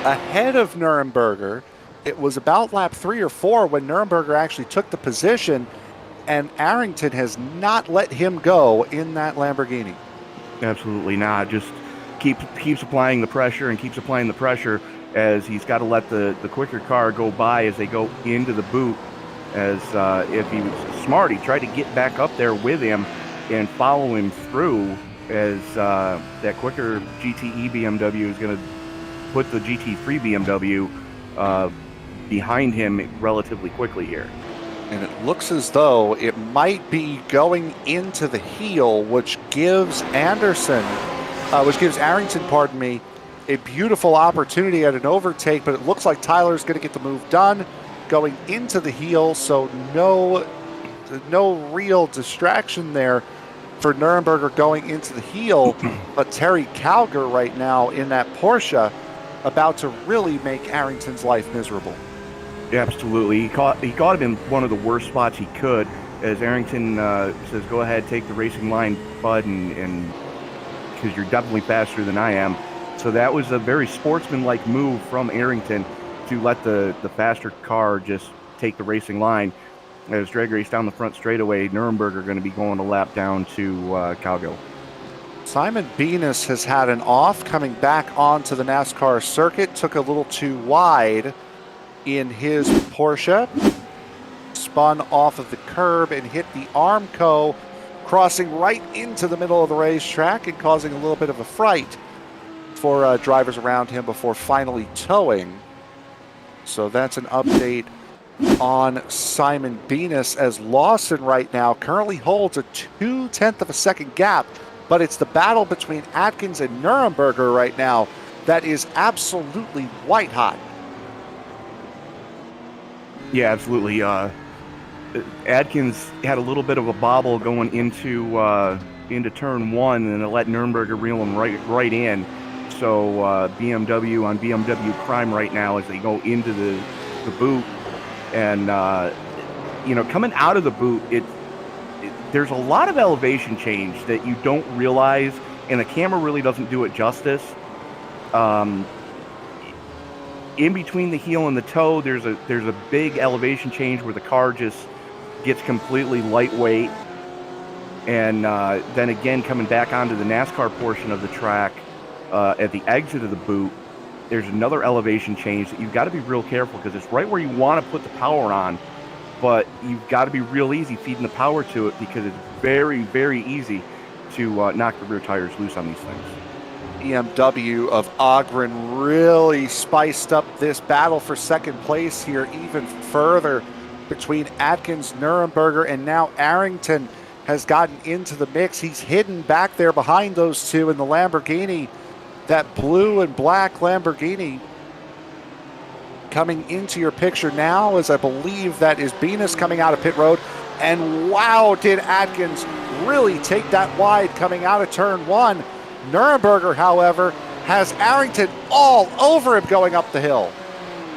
Speaker 2: ahead of Nuremberger. It was about lap 3 or 4 when Nuremberger actually took the position, and Arrington has not let him go in that Lamborghini.
Speaker 3: Absolutely not. Just keeps applying the pressure, as he's got to let the quicker car go by as they go into the boot. As if he was smart, he tried to get back up there with him and follow him through, as that quicker GTE BMW is going to put the GT3 BMW behind him relatively quickly here.
Speaker 2: And it looks as though it might be going into the heel, which gives Arrington, a beautiful opportunity at an overtake, but it looks like Tyler's going to get the move done going into the heel, so no real distraction there for Nuremberger going into the heel, but Terry Cowger right now in that Porsche about to really make Arrington's life miserable.
Speaker 3: Yeah, absolutely. He caught him in one of the worst spots he could, as Arrington says, "Go ahead, take the racing line, bud, and because you're definitely faster than I am." So that was a very sportsmanlike move from Arrington to let the faster car just take the racing line. As drag race down the front straightaway, Nuremberger going to be going a lap down to Cowgill.
Speaker 2: Simon Venus has had an off coming back onto the NASCAR circuit, took a little too wide in his Porsche, spun off of the curb and hit the Armco, crossing right into the middle of the racetrack and causing a little bit of a fright for drivers around him before finally towing. So that's an update on Simon Venus, as Lawson right now currently holds a 0.2 of a second gap, but it's the battle between Atkins and Nuremberger right now that is absolutely white hot.
Speaker 3: Yeah, absolutely. Atkins had a little bit of a bobble going into turn 1, and it let Nuremberger reel him right in. So BMW on BMW crime right now as they go into the boot, and coming out of the boot, there's a lot of elevation change that you don't realize, and the camera really doesn't do it justice. In between the heel and the toe, there's a big elevation change where the car just gets completely lightweight, and then again coming back onto the NASCAR portion of the track at the exit of the boot, there's another elevation change that you've got to be real careful, because it's right where you want to put the power on, but you've got to be real easy feeding the power to it, because it's very, very easy to knock the rear tires loose on these things.
Speaker 2: BMW of Ogren really spiced up this battle for second place here even further between Atkins, Nuremberger, and now Arrington has gotten into the mix. He's hidden back there behind those two in the Lamborghini, that blue and black Lamborghini coming into your picture now, as I believe that is Venus coming out of pit road. And wow, did Atkins really take that wide coming out of turn 1. Nuremberger, however, has Arrington all over him going up the hill.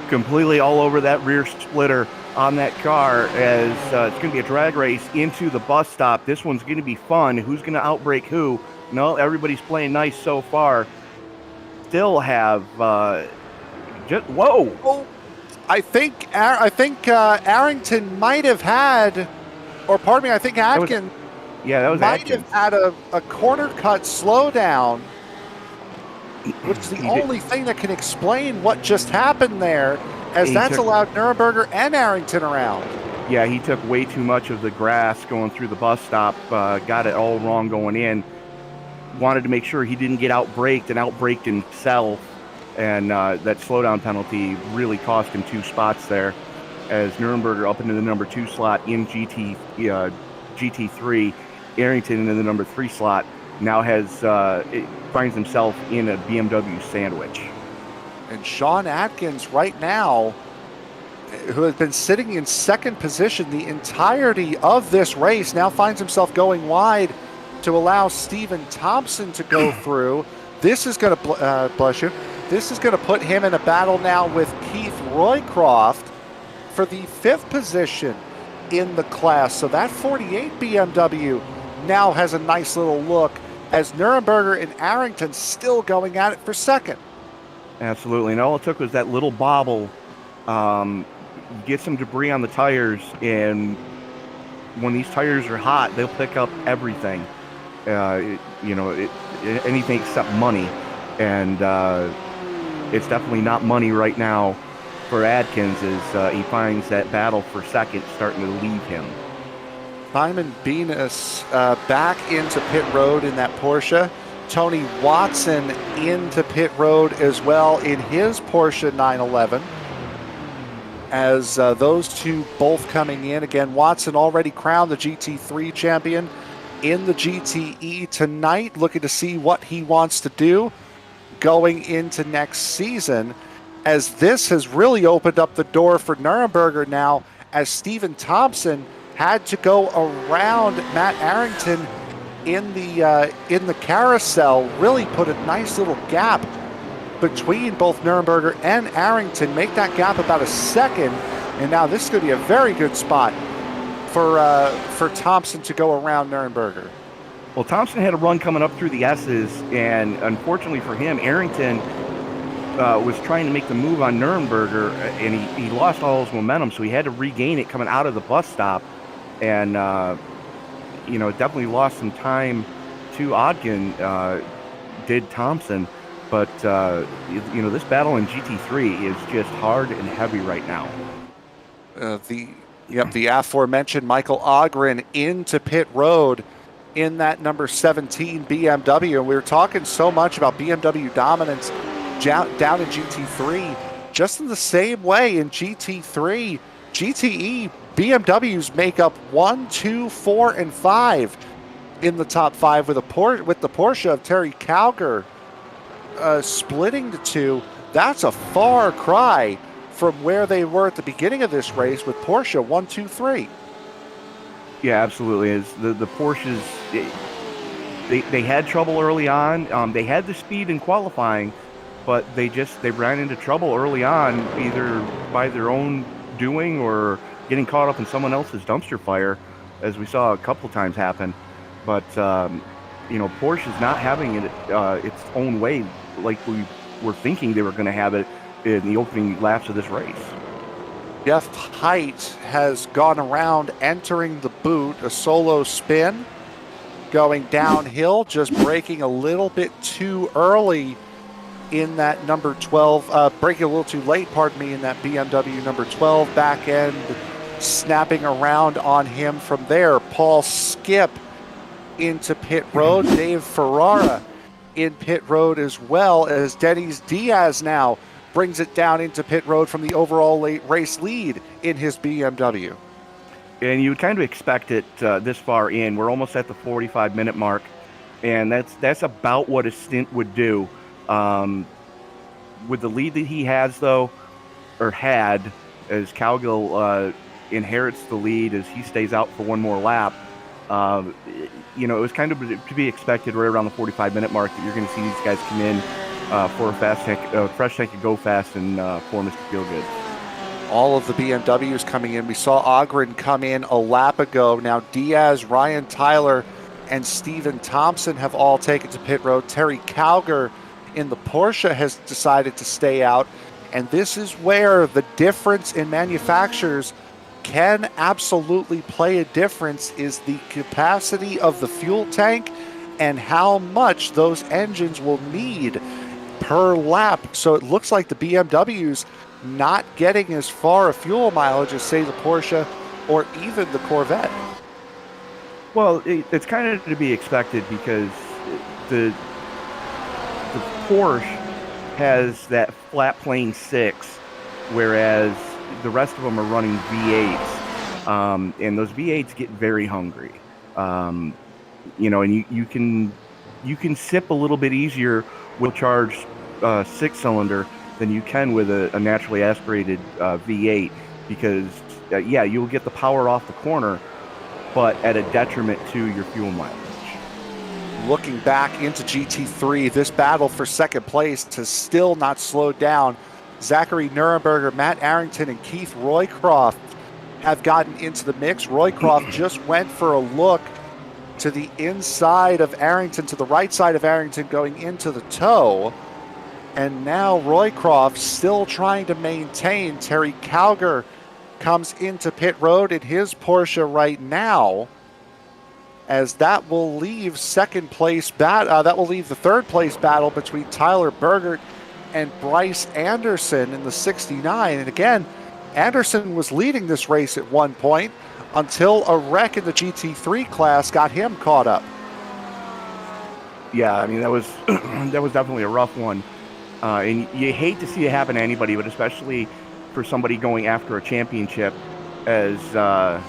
Speaker 3: Completely all over that rear splitter on that car, as it's going to be a drag race into the bus stop. This one's going to be fun. Who's going to outbrake who? No, everybody's playing nice so far. Still have whoa!
Speaker 2: Oh, I think Arrington might have had, or pardon me, I think Atkins.
Speaker 3: That was
Speaker 2: might
Speaker 3: Atkins.
Speaker 2: have had a corner cut slowdown, which is the only thing that can explain what just happened there, as that's allowed Nuremberger and Arrington around.
Speaker 3: Yeah, he took way too much of the grass going through the bus stop, got it all wrong going in. Wanted to make sure he didn't get outbraked and outbraked himself, and that slowdown penalty really cost him 2 spots there, as Nuremberger up into the number 2 slot in GT3, Arrington in the number 3 slot, now finds himself in a BMW sandwich.
Speaker 2: And Sean Atkins right now, who has been sitting in second position the entirety of this race, now finds himself going wide to allow Stephen Thompson to go through. This is going to, bless you, this is going to put him in a battle now with Keith Roycroft for the 5th position in the class. So that 48 BMW now has a nice little look, as Nuremberger and Arrington still going at it for second.
Speaker 3: Absolutely, and all it took was that little bobble, get some debris on the tires, and when these tires are hot, they'll pick up everything. Anything except money, and it's definitely not money right now for Atkins, as he finds that battle for second starting to leave him.
Speaker 2: Simon Venus back into pit road in that Porsche. Tony Watson into pit road as well in his Porsche 911. As those two both coming in. Again, Watson already crowned the GT3 champion in the GTE tonight, looking to see what he wants to do going into next season, as this has really opened up the door for Nuremberger now, as Stephen Thompson had to go around Matt Arrington in the carousel, really put a nice little gap between both Nuremberger and Arrington, make that gap about a second, and now this is going to be a very good spot for Thompson to go around Nuremberger.
Speaker 3: Well, Thompson had a run coming up through the S's, and unfortunately for him, Arrington was trying to make the move on Nuremberger, and he lost all his momentum, so he had to regain it coming out of the bus stop, and it definitely lost some time to Ogden, did Thompson. But, this battle in GT3 is just hard and heavy right now.
Speaker 2: The aforementioned Michael Ogren into pit road in that number 17 BMW. And we were talking so much about BMW dominance down in GT3. Just in the same way in GT3, GTE, BMWs make up 1, 2, 4, and 5 in the top 5, with the Porsche of Terry Cowger splitting the 2. That's a far cry from where they were at the beginning of this race with Porsche 1, 2, 3.
Speaker 3: Yeah, absolutely. Is the Porsches, they had trouble early on. They had the speed in qualifying, but they ran into trouble early on, either by their own doing or getting caught up in someone else's dumpster fire, as we saw a couple times happen. But Porsche's not having it its own way like we were thinking they were going to have it in the opening laps of this race.
Speaker 2: Jeff Height has gone around entering the boot, a solo spin, going downhill, just braking a little bit too early in that number 12, braking a little too late, pardon me, in that BMW number 12 back end, snapping around on him from there. Paul Skip into pit road, Dave Ferrara in pit road as well, as Denny's Diaz now brings it down into pit road from the overall race lead in his BMW.
Speaker 3: And you would kind of expect it this far in. We're almost at the 45-minute mark, and that's about what a stint would do. With the lead that he has, though, had, as Cowgill inherits the lead as he stays out for one more lap. It was kind of to be expected right around the 45-minute mark that you're going to see these guys come in for a fresh tank of Go Fast and for Mr. Feelgood.
Speaker 2: All of the BMWs coming in. We saw Ogren come in a lap ago. Now Diaz, Ryan Tyler, and Stephen Thompson have all taken to pit road. Terry Cowger in the Porsche has decided to stay out. And this is where the difference in manufacturers can absolutely play a difference, is the capacity of the fuel tank and how much those engines will need per lap. So it looks like the BMWs not getting as far a fuel mileage as, say, the Porsche or even the Corvette.
Speaker 3: Well, it's kind of to be expected because the Porsche has that flat plane 6, whereas the rest of them are running V8s, and those V8s get very hungry. And you can sip a little bit easier with charged 6-cylinder than you can with a naturally aspirated V8, because you'll get the power off the corner, but at a detriment to your fuel mileage.
Speaker 2: Looking back into GT3, this battle for second place has still not slowed down. Zachary Nuremberger, Matt Arrington, and Keith Roycroft have gotten into the mix. Roycroft just went for a look to the inside of Arrington, to the right side of Arrington, going into the toe. And now Roycroft still trying to maintain. Terry Cowger comes into pit road in his Porsche right now, as that will leave second place that will leave the third place battle between Tyler Bergert and Bryce Anderson in the 69. And again, Anderson was leading this race at one point until a wreck in the GT3 class got him caught up.
Speaker 3: Yeah, I mean, that was definitely a rough one. And you hate to see it happen to anybody, but especially for somebody going after a championship, as
Speaker 2: the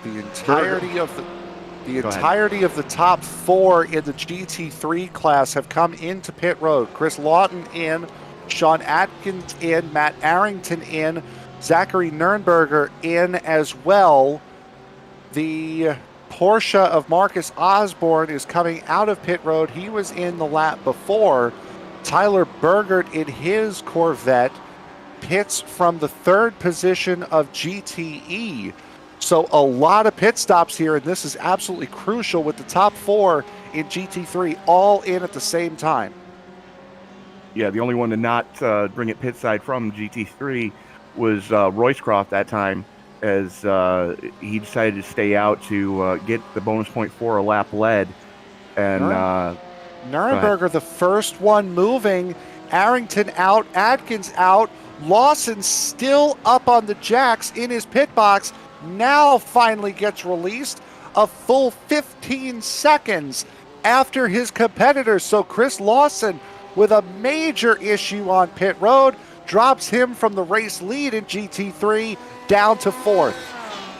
Speaker 2: entirety of the top 4 in the GT3 class have come into pit road. Chris Lawton in, Sean Atkins in, Matt Arrington in, Zachary Nuremberger in as well. The Porsche of Marcus Osborne is coming out of pit road. He was in the lap before. Tyler Bergert in his Corvette pits from the third position of GTE. So a lot of pit stops here, and this is absolutely crucial with the top 4 in GT3 all in at the same time.
Speaker 3: Yeah, the only one to not bring it pit side from GT3 was Roycroft that time, as he decided to stay out to get the bonus point for a lap lead. And
Speaker 2: Nuremberger, the first one moving. Arrington out, Atkins out. Lawson still up on the jacks in his pit box. Now finally gets released a full 15 seconds after his competitors. So Chris Lawson, with a major issue on pit road, drops him from the race lead in GT3 down to 4th.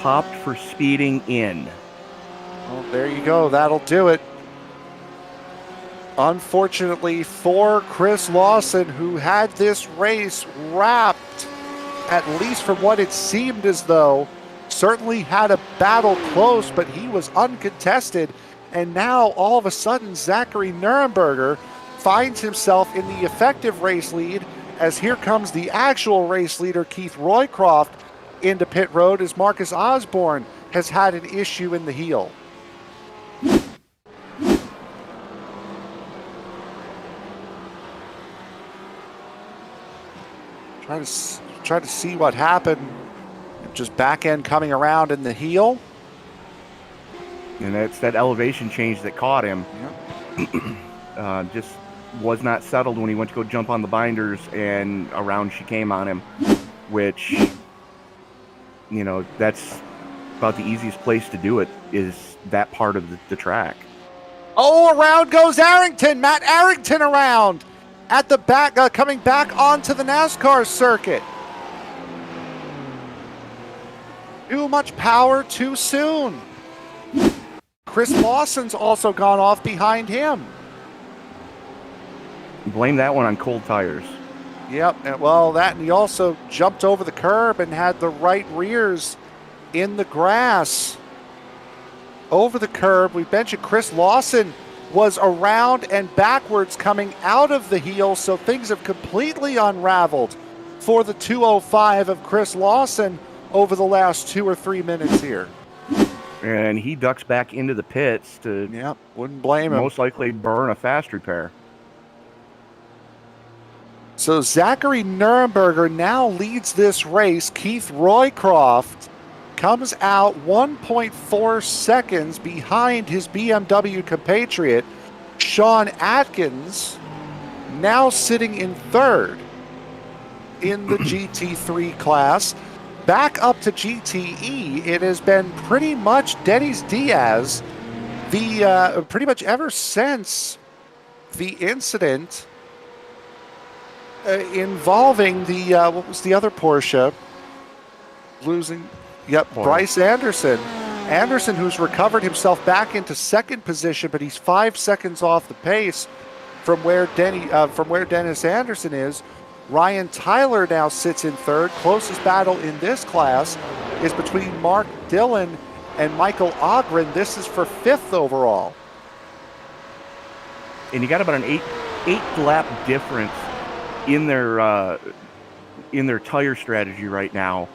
Speaker 3: Popped for speeding in.
Speaker 2: Well, there you go. That'll do it. Unfortunately for Chris Lawson, who had this race wrapped, at least from what it seemed as though, certainly had a battle close, but he was uncontested. And now all of a sudden Zachary Nuremberger finds himself in the effective race lead, as here comes the actual race leader, Keith Roycroft, into pit road, as Marcus Osborne has had an issue in the heel. Try to see what happened. Just back end coming around in the heel.
Speaker 3: And that's that elevation change that caught him.
Speaker 2: Yep.
Speaker 3: Just was not settled when he went to go jump on the binders, and around she came on him, which, that's about the easiest place to do it, is that part of the track.
Speaker 2: Oh, around goes Arrington. Matt Arrington around at the back, coming back onto the NASCAR circuit. Too much power too soon. Chris Lawson's also gone off behind him.
Speaker 3: Blame that one on cold tires.
Speaker 2: Yep, and well, that, and he also jumped over the curb and had the right rears in the grass. Over the curb, we mentioned Chris Lawson was around and backwards coming out of the heel, so things have completely unraveled for the 205 of Chris Lawson over the last 2 or 3 minutes here.
Speaker 3: And he ducks back into the pits to
Speaker 2: Yep, wouldn't blame him.
Speaker 3: most likely burn a fast repair.
Speaker 2: So Zachary Nuremberger now leads this race. Keith Roycroft comes out 1.4 seconds behind his BMW compatriot, Sean Atkins, now sitting in third in the GT3 class. Back up to GTE, it has been pretty much Denny's Diaz, pretty much ever since the incident involving the, what was the other Porsche? Losing, yep,
Speaker 3: Boyle.
Speaker 2: Bryce Anderson. Anderson, who's recovered himself back into second position, but he's 5 seconds off the pace from where Dennis Anderson is. Ryan Tyler now sits in third. Closest battle in this class is between Mark Dillon and Michael Ogren. This is for fifth overall.
Speaker 3: And you got about an eight lap difference in their tire strategy right now.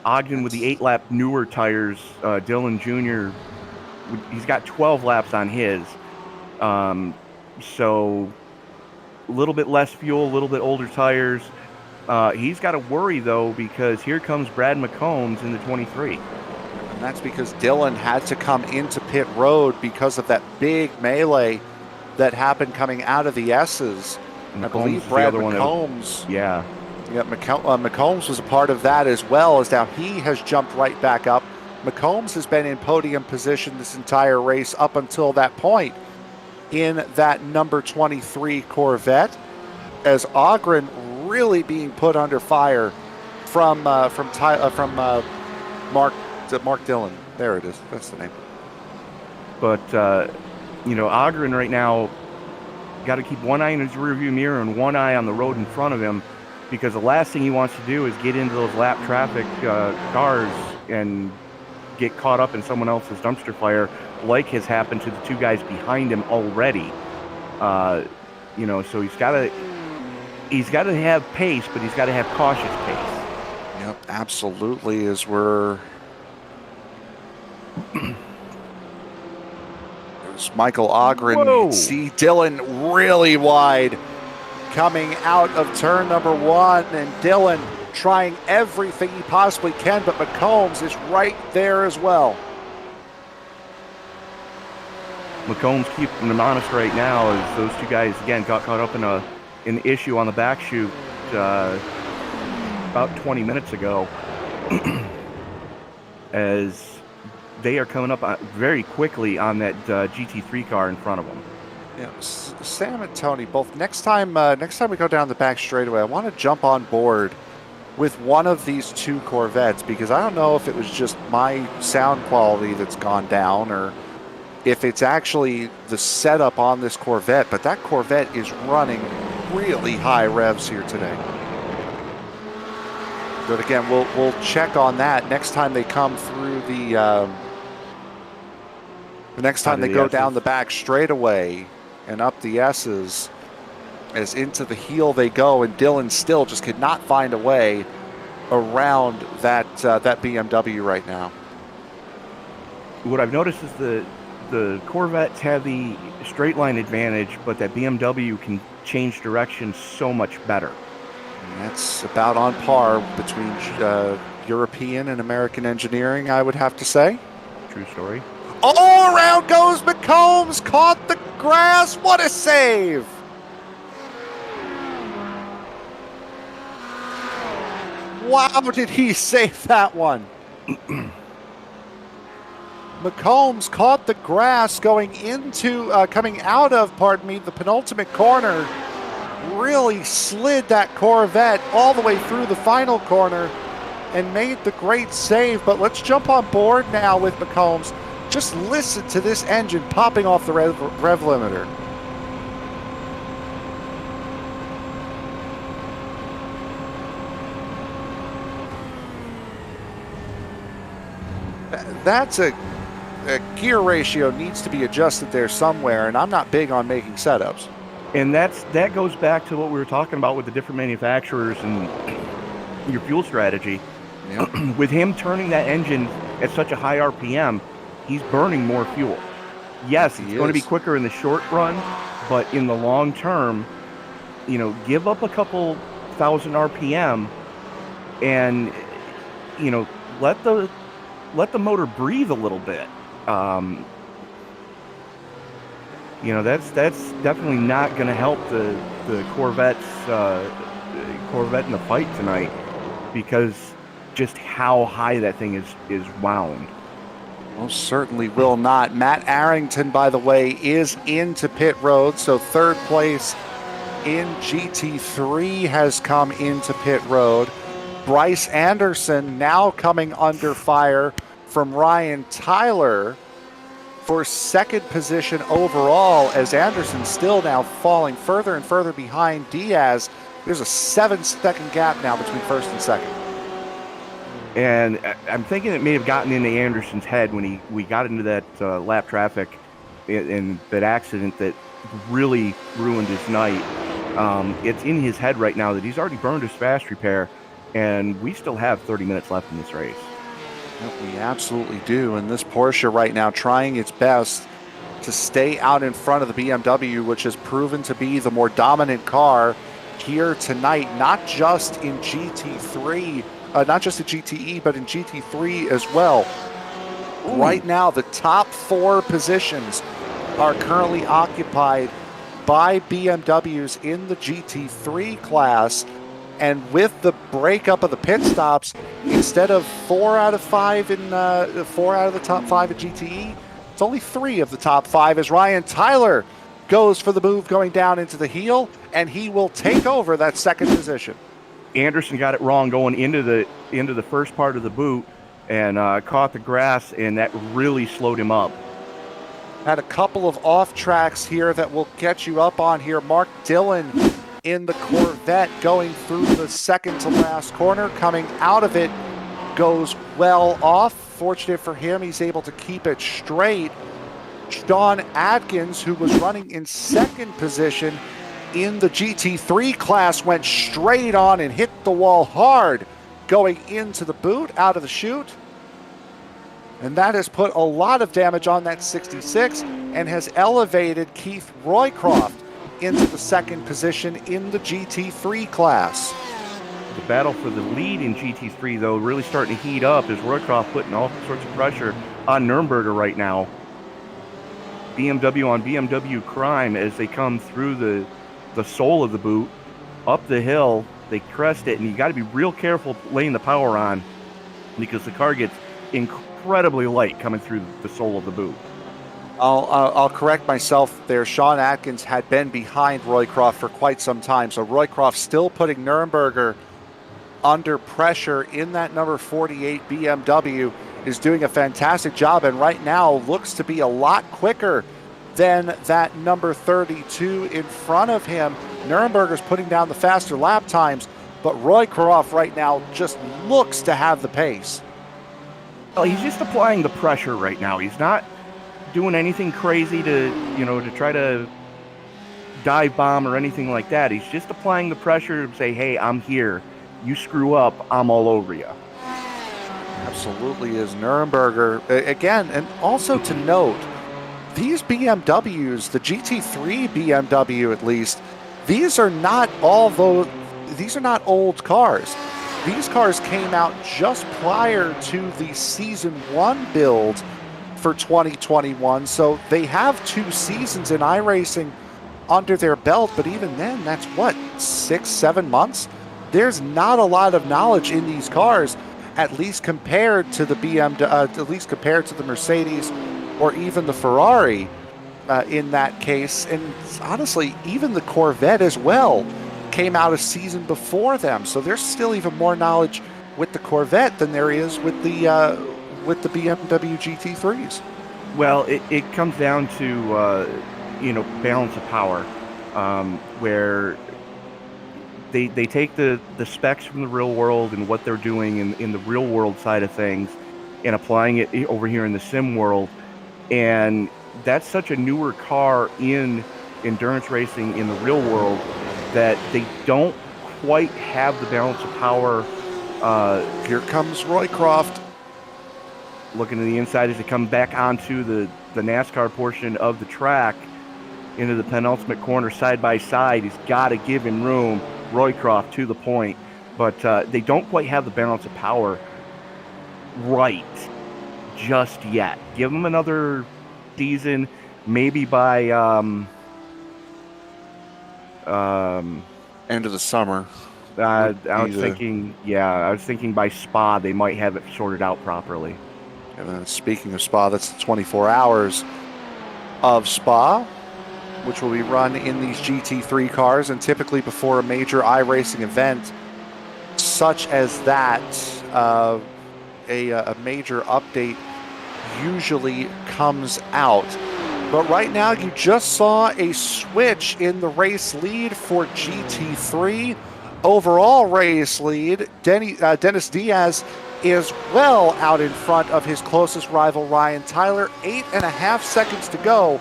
Speaker 3: Ogden with the 8 lap newer tires. Dillon Jr. He's got 12 laps on his. So a little bit less fuel, a little bit older tires. He's got to worry, though, because here comes Brad McCombs in the 23.
Speaker 2: And that's because Dillon had to come into pit road because of that big melee that happened coming out of the S's. I believe Brad McCombs.
Speaker 3: Yeah.
Speaker 2: Yeah, McCombs was a part of that as well, as now he has jumped right back up. McCombs has been in podium position this entire race up until that point in that number 23 Corvette, as Ogren really being put under fire from Mark Dillon. There it is. That's the name.
Speaker 3: But Ogren right now got to keep one eye in his rearview mirror and one eye on the road in front of him, because the last thing he wants to do is get into those lap traffic cars and get caught up in someone else's dumpster fire, like has happened to the two guys behind him already. So he's got to have pace, but he's got to have cautious pace.
Speaker 2: Yep, absolutely. As we're there's Michael Ogren.
Speaker 3: Whoa.
Speaker 2: See Dillon really wide coming out of turn number 1, and Dillon trying everything he possibly can, but McCombs is right there as well.
Speaker 3: McCombs keeping them honest right now, as those two guys again got caught up in an issue on the back chute about 20 minutes ago, as they are coming up very quickly on that GT3 car in front of them.
Speaker 2: Yeah, Sam and Tony, both next time we go down the back straightaway, I want to jump on board with one of these two Corvettes, because I don't know if it was just my sound quality that's gone down or if it's actually the setup on this Corvette, but that Corvette is running really high revs here today. But again, we'll check on that next time they come through the next time they go down the back straightaway and up the S's, as into the heel they go, and Dillon still just could not find a way around that BMW right now.
Speaker 3: What I've noticed is the Corvettes have the straight line advantage, but that BMW can change direction so much better.
Speaker 2: And that's about on par between European and American engineering, I would have to say.
Speaker 3: True story.
Speaker 2: All around goes McCombs, caught the grass. What a save! Wow, did he save that one? McCombs caught the grass going into, coming out of, the penultimate corner. Really slid that Corvette all the way through the final corner and made the great save. But let's jump on board now with McCombs. Just listen to this engine popping off the rev limiter. that's a gear ratio needs to be adjusted there somewhere, and I'm not big on making setups.
Speaker 3: And that goes back to what we were talking about with the different manufacturers and your fuel strategy.
Speaker 2: Yep.
Speaker 3: With him turning that engine at such a high RPM, he's burning more fuel. Yes, it's going to be quicker in the short run, but in the long term, give up a couple thousand RPM and, let the motor breathe a little bit. That's definitely not going to help the Corvette in the fight tonight, because just how high that thing is wound.
Speaker 2: Most certainly will not. Matt Arrington, by the way, is into pit road, so third place in GT3 has come into pit road. Bryce Anderson now coming under fire from Ryan Tyler for second position overall, as Anderson still now falling further and further behind Diaz. There's a 7-second gap now between first and second.
Speaker 3: And I'm thinking it may have gotten into Anderson's head when we got into that lap traffic in that accident that really ruined his night. It's in his head right now that he's already burned his fast repair, and we still have 30 minutes left in this race.
Speaker 2: Yep, we absolutely do. And this Porsche right now trying its best to stay out in front of the BMW, which has proven to be the more dominant car here tonight, not just in GT3, not just in GTE, but in GT3 as well. Ooh. Right now, the top 4 positions are currently occupied by BMWs in the GT3 class. And with the breakup of the pit stops, instead of 4 out of 5 in 4 out of the top 5 at GTE, it's only 3 of the top 5 as Ryan Tyler goes for the move going down into the heel, and he will take over that second position.
Speaker 3: Anderson got it wrong going into the first part of the boot and caught the grass, and that really slowed him up.
Speaker 2: Had a couple of off tracks here that we'll get you up on here. Mark Dillon in the Corvette going through the second to last corner, coming out of it, goes well off. Fortunate for him, he's able to keep it straight. Sean Atkins, who was running in second position in the GT3 class, went straight on and hit the wall hard going into the boot, out of the chute. And that has put a lot of damage on that 66 and has elevated Keith Roycroft into the second position in the GT3 class.
Speaker 3: The battle for the lead in GT3, though, really starting to heat up as Roycroft putting all sorts of pressure on Nuremberger right now. BMW on BMW crime as they come through the sole of the boot, up the hill, they crest it, and you got to be real careful laying the power on because the car gets incredibly light coming through the sole of the boot.
Speaker 2: I'll correct myself there. Sean Atkins had been behind Roycroft for quite some time, so Roycroft still putting Nuremberger under pressure in that number 48 BMW, is doing a fantastic job, and right now looks to be a lot quicker than that number 32 in front of him. Nuremberger's putting down the faster lap times, but Roycroft right now just looks to have the pace.
Speaker 3: Well, he's just applying the pressure right now. He's not doing anything crazy to try to dive bomb or anything like that. He's just applying the pressure to say, hey, I'm here. You screw up, I'm all over you.
Speaker 2: Absolutely is Nuremberger. Again, and also to note, these BMWs, the GT3 BMW at least, these are not old cars. These cars came out just prior to the Season 1 build for 2021, so they have 2 seasons in iRacing under their belt, but even then, that's what, 6-7 months? There's not a lot of knowledge in these cars, at least compared to the at least compared to the Mercedes or even the Ferrari in that case. And honestly, even the Corvette as well came out a season before them. So there's still even more knowledge with the Corvette than there is with the BMW GT3s.
Speaker 3: Well, it comes down to balance of power, where they take the specs from the real world and what they're doing in the real world side of things, and applying it over here in the sim world. And that's such a newer car in endurance racing in the real world that they don't quite have the balance of power.
Speaker 2: Here comes Roycroft.
Speaker 3: Looking to the inside as they come back onto the NASCAR portion of the track into the penultimate corner side by side. He's got to give him room. Roycroft to the point, but they don't quite have the balance of power right just yet. Give them another season, maybe by
Speaker 2: End of the summer.
Speaker 3: I was thinking by Spa they might have it sorted out properly.
Speaker 2: And then speaking of Spa, that's 24 hours of Spa, which will be run in these GT3 cars, and typically before a major iRacing event such as that, a major update usually comes out. But right now you just saw a switch in the race lead for GT3. Overall race lead, Dennis Diaz is well out in front of his closest rival Ryan Tyler. 8.5 seconds to go,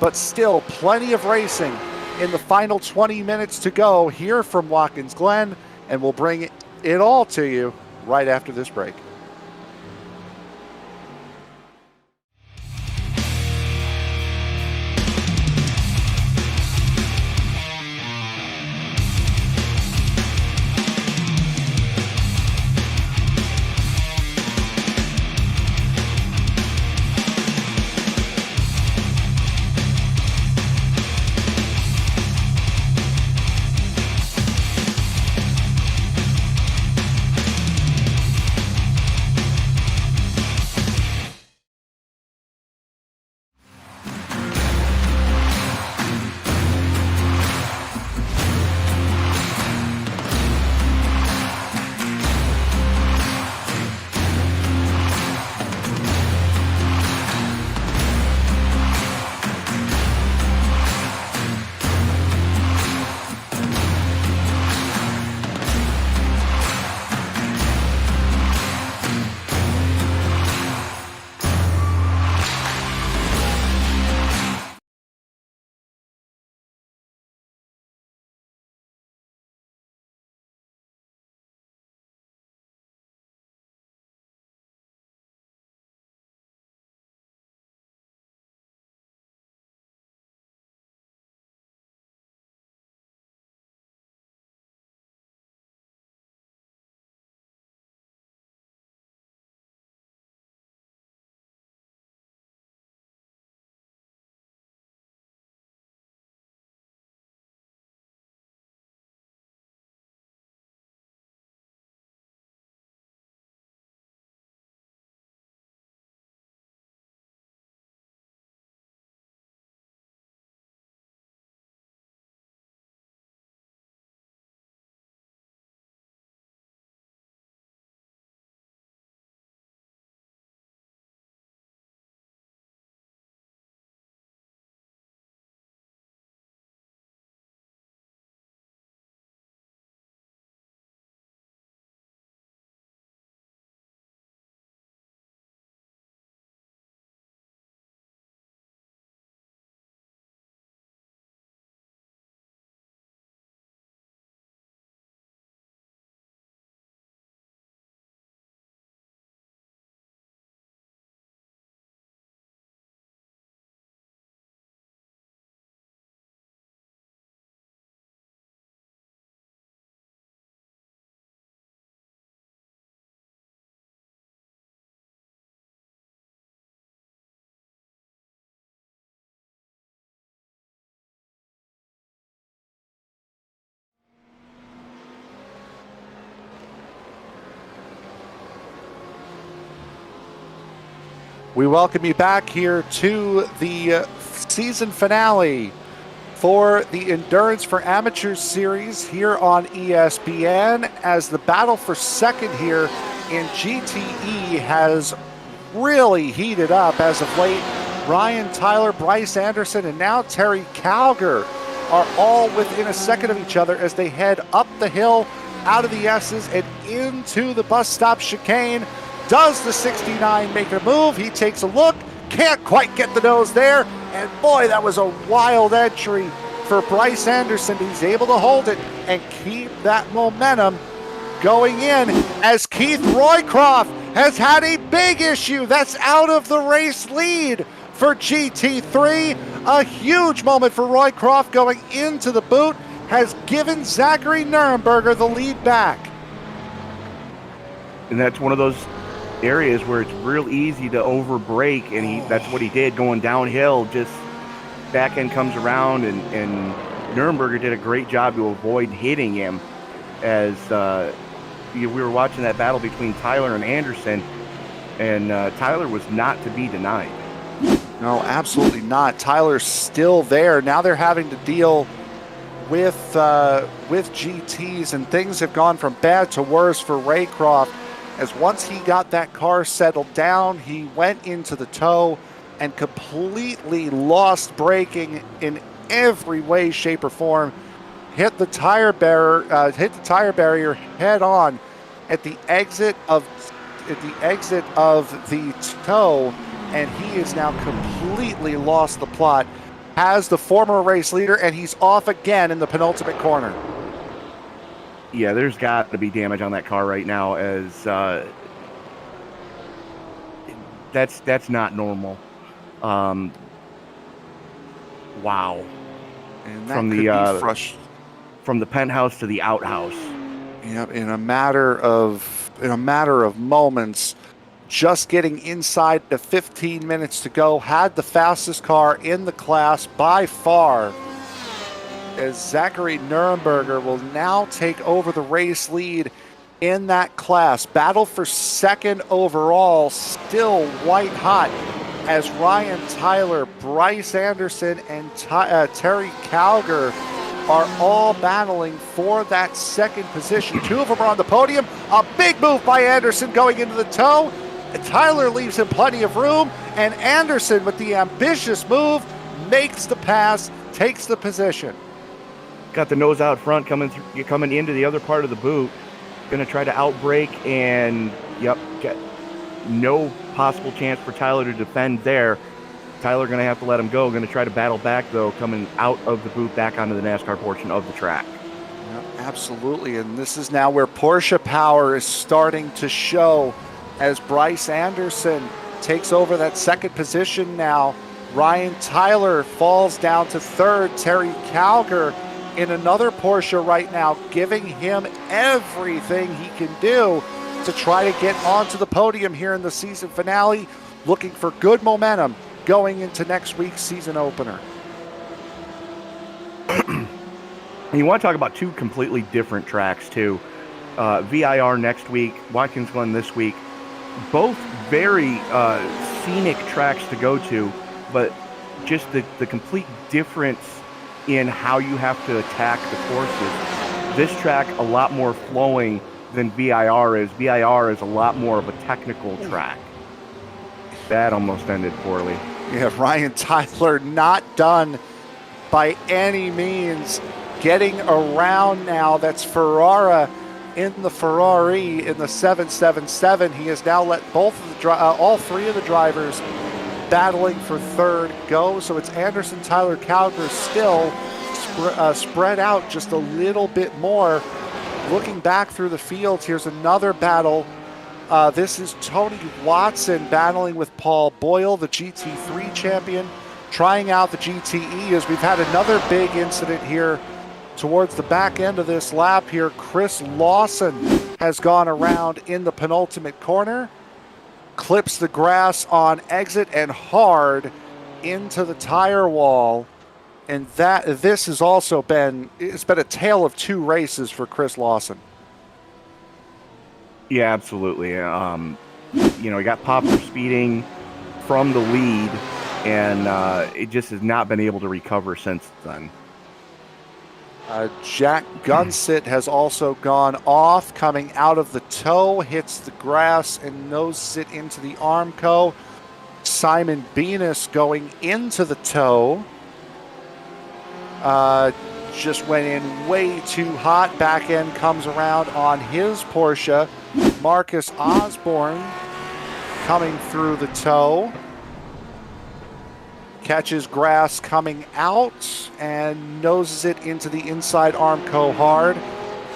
Speaker 2: but still plenty of racing in the final 20 minutes to go here from Watkins Glen, and we'll bring it all to you right after this break. We welcome you back here to the season finale for the Endurance for Amateurs series here on ESPN, as the battle for second here in GTE has really heated up as of late. Ryan Tyler, Bryce Anderson, and now Terry Cowger are all within a second of each other as they head up the hill, out of the S's, and into the bus stop chicane. Does the 69 make a move? He takes a look, can't quite get the nose there, and boy, that was a wild entry for Bryce Anderson. He's able to hold it and keep that momentum going in as Keith Roycroft has had a big issue. That's out of the race lead for GT3. A huge moment for Roycroft going into the boot has given Zachary Nuremberger the lead back.
Speaker 3: And that's one of those areas where it's real easy to overbrake, and that's what he did going downhill. Just back end comes around, and Nuremberger did a great job to avoid hitting him. As we were watching that battle between Tyler and Anderson, and Tyler was not to be denied.
Speaker 2: No, absolutely not. Tyler's still there. Now they're having to deal with GTs, and things have gone from bad to worse for Raycroft, as once he got that car settled down, he went into the tow and completely lost braking in every way, shape, or form. Hit the tire barrier head on at the exit of the tow, and he is now completely lost the plot. Has the former race leader, and he's off again in the penultimate corner.
Speaker 3: Yeah, there's got to be damage on that car right now, as that's not normal. Wow.
Speaker 2: And that
Speaker 3: from
Speaker 2: could
Speaker 3: the from the penthouse to the outhouse.
Speaker 2: Yep, in a matter of moments, just getting inside the 15 minutes to go, had the fastest car in the class by far, as Zachary Nuremberger will now take over the race lead in that class. Battle for second overall, still white hot, as Ryan Tyler, Bryce Anderson, and Terry Cowger are all battling for that second position. Two of them are on the podium. A big move by Anderson going into the tow. Tyler leaves him plenty of room, and Anderson, with the ambitious move, makes the pass, takes the position.
Speaker 3: Got the nose out front, coming into the other part of the boot. Going to try to outbrake, and get no possible chance for Tyler to defend there. Tyler going to have to let him go. Going to try to battle back, though, coming out of the boot back onto the NASCAR portion of the track.
Speaker 2: Yep, absolutely, and this is now where Porsche power is starting to show, as Bryce Anderson takes over that second position now. Ryan Tyler falls down to third. Terry Cowger in another Porsche right now, giving him everything he can do to try to get onto the podium here in the season finale, looking for good momentum going into next week's season opener.
Speaker 3: You want to talk about two completely different tracks, too. VIR next week, Watkins Glen this week. Both very scenic tracks to go to, but just the complete difference in how you have to attack the courses. This track a lot more flowing than VIR is. VIR is a lot more of a technical track. That almost ended poorly.
Speaker 2: Yeah, Ryan Tyler not done by any means. Getting around now, that's Ferrara in the Ferrari in the 777. He has now let all three of the drivers battling for third go. So it's Anderson, Tyler, Cowger still spread out just a little bit more. Looking back through the field, here's another battle. This is Tony Watson battling with Paul Boyle, the GT3 champion, trying out the GTE, as we've had another big incident here towards the back end of this lap here. Chris Lawson has gone around in the penultimate corner, clips the grass on exit and hard into the tire wall. And this has also been a tale of two races for Chris Lawson.
Speaker 3: Yeah, absolutely. He got popped for speeding from the lead, and it just has not been able to recover since then.
Speaker 2: Jack Gunsit has also gone off, coming out of the tow, hits the grass and noses it into the Armco. Simon Benes going into the tow. Just went in way too hot. Back end comes around on his Porsche. Marcus Osborne coming through the toe. Catches grass coming out and noses it into the inside Armco hard.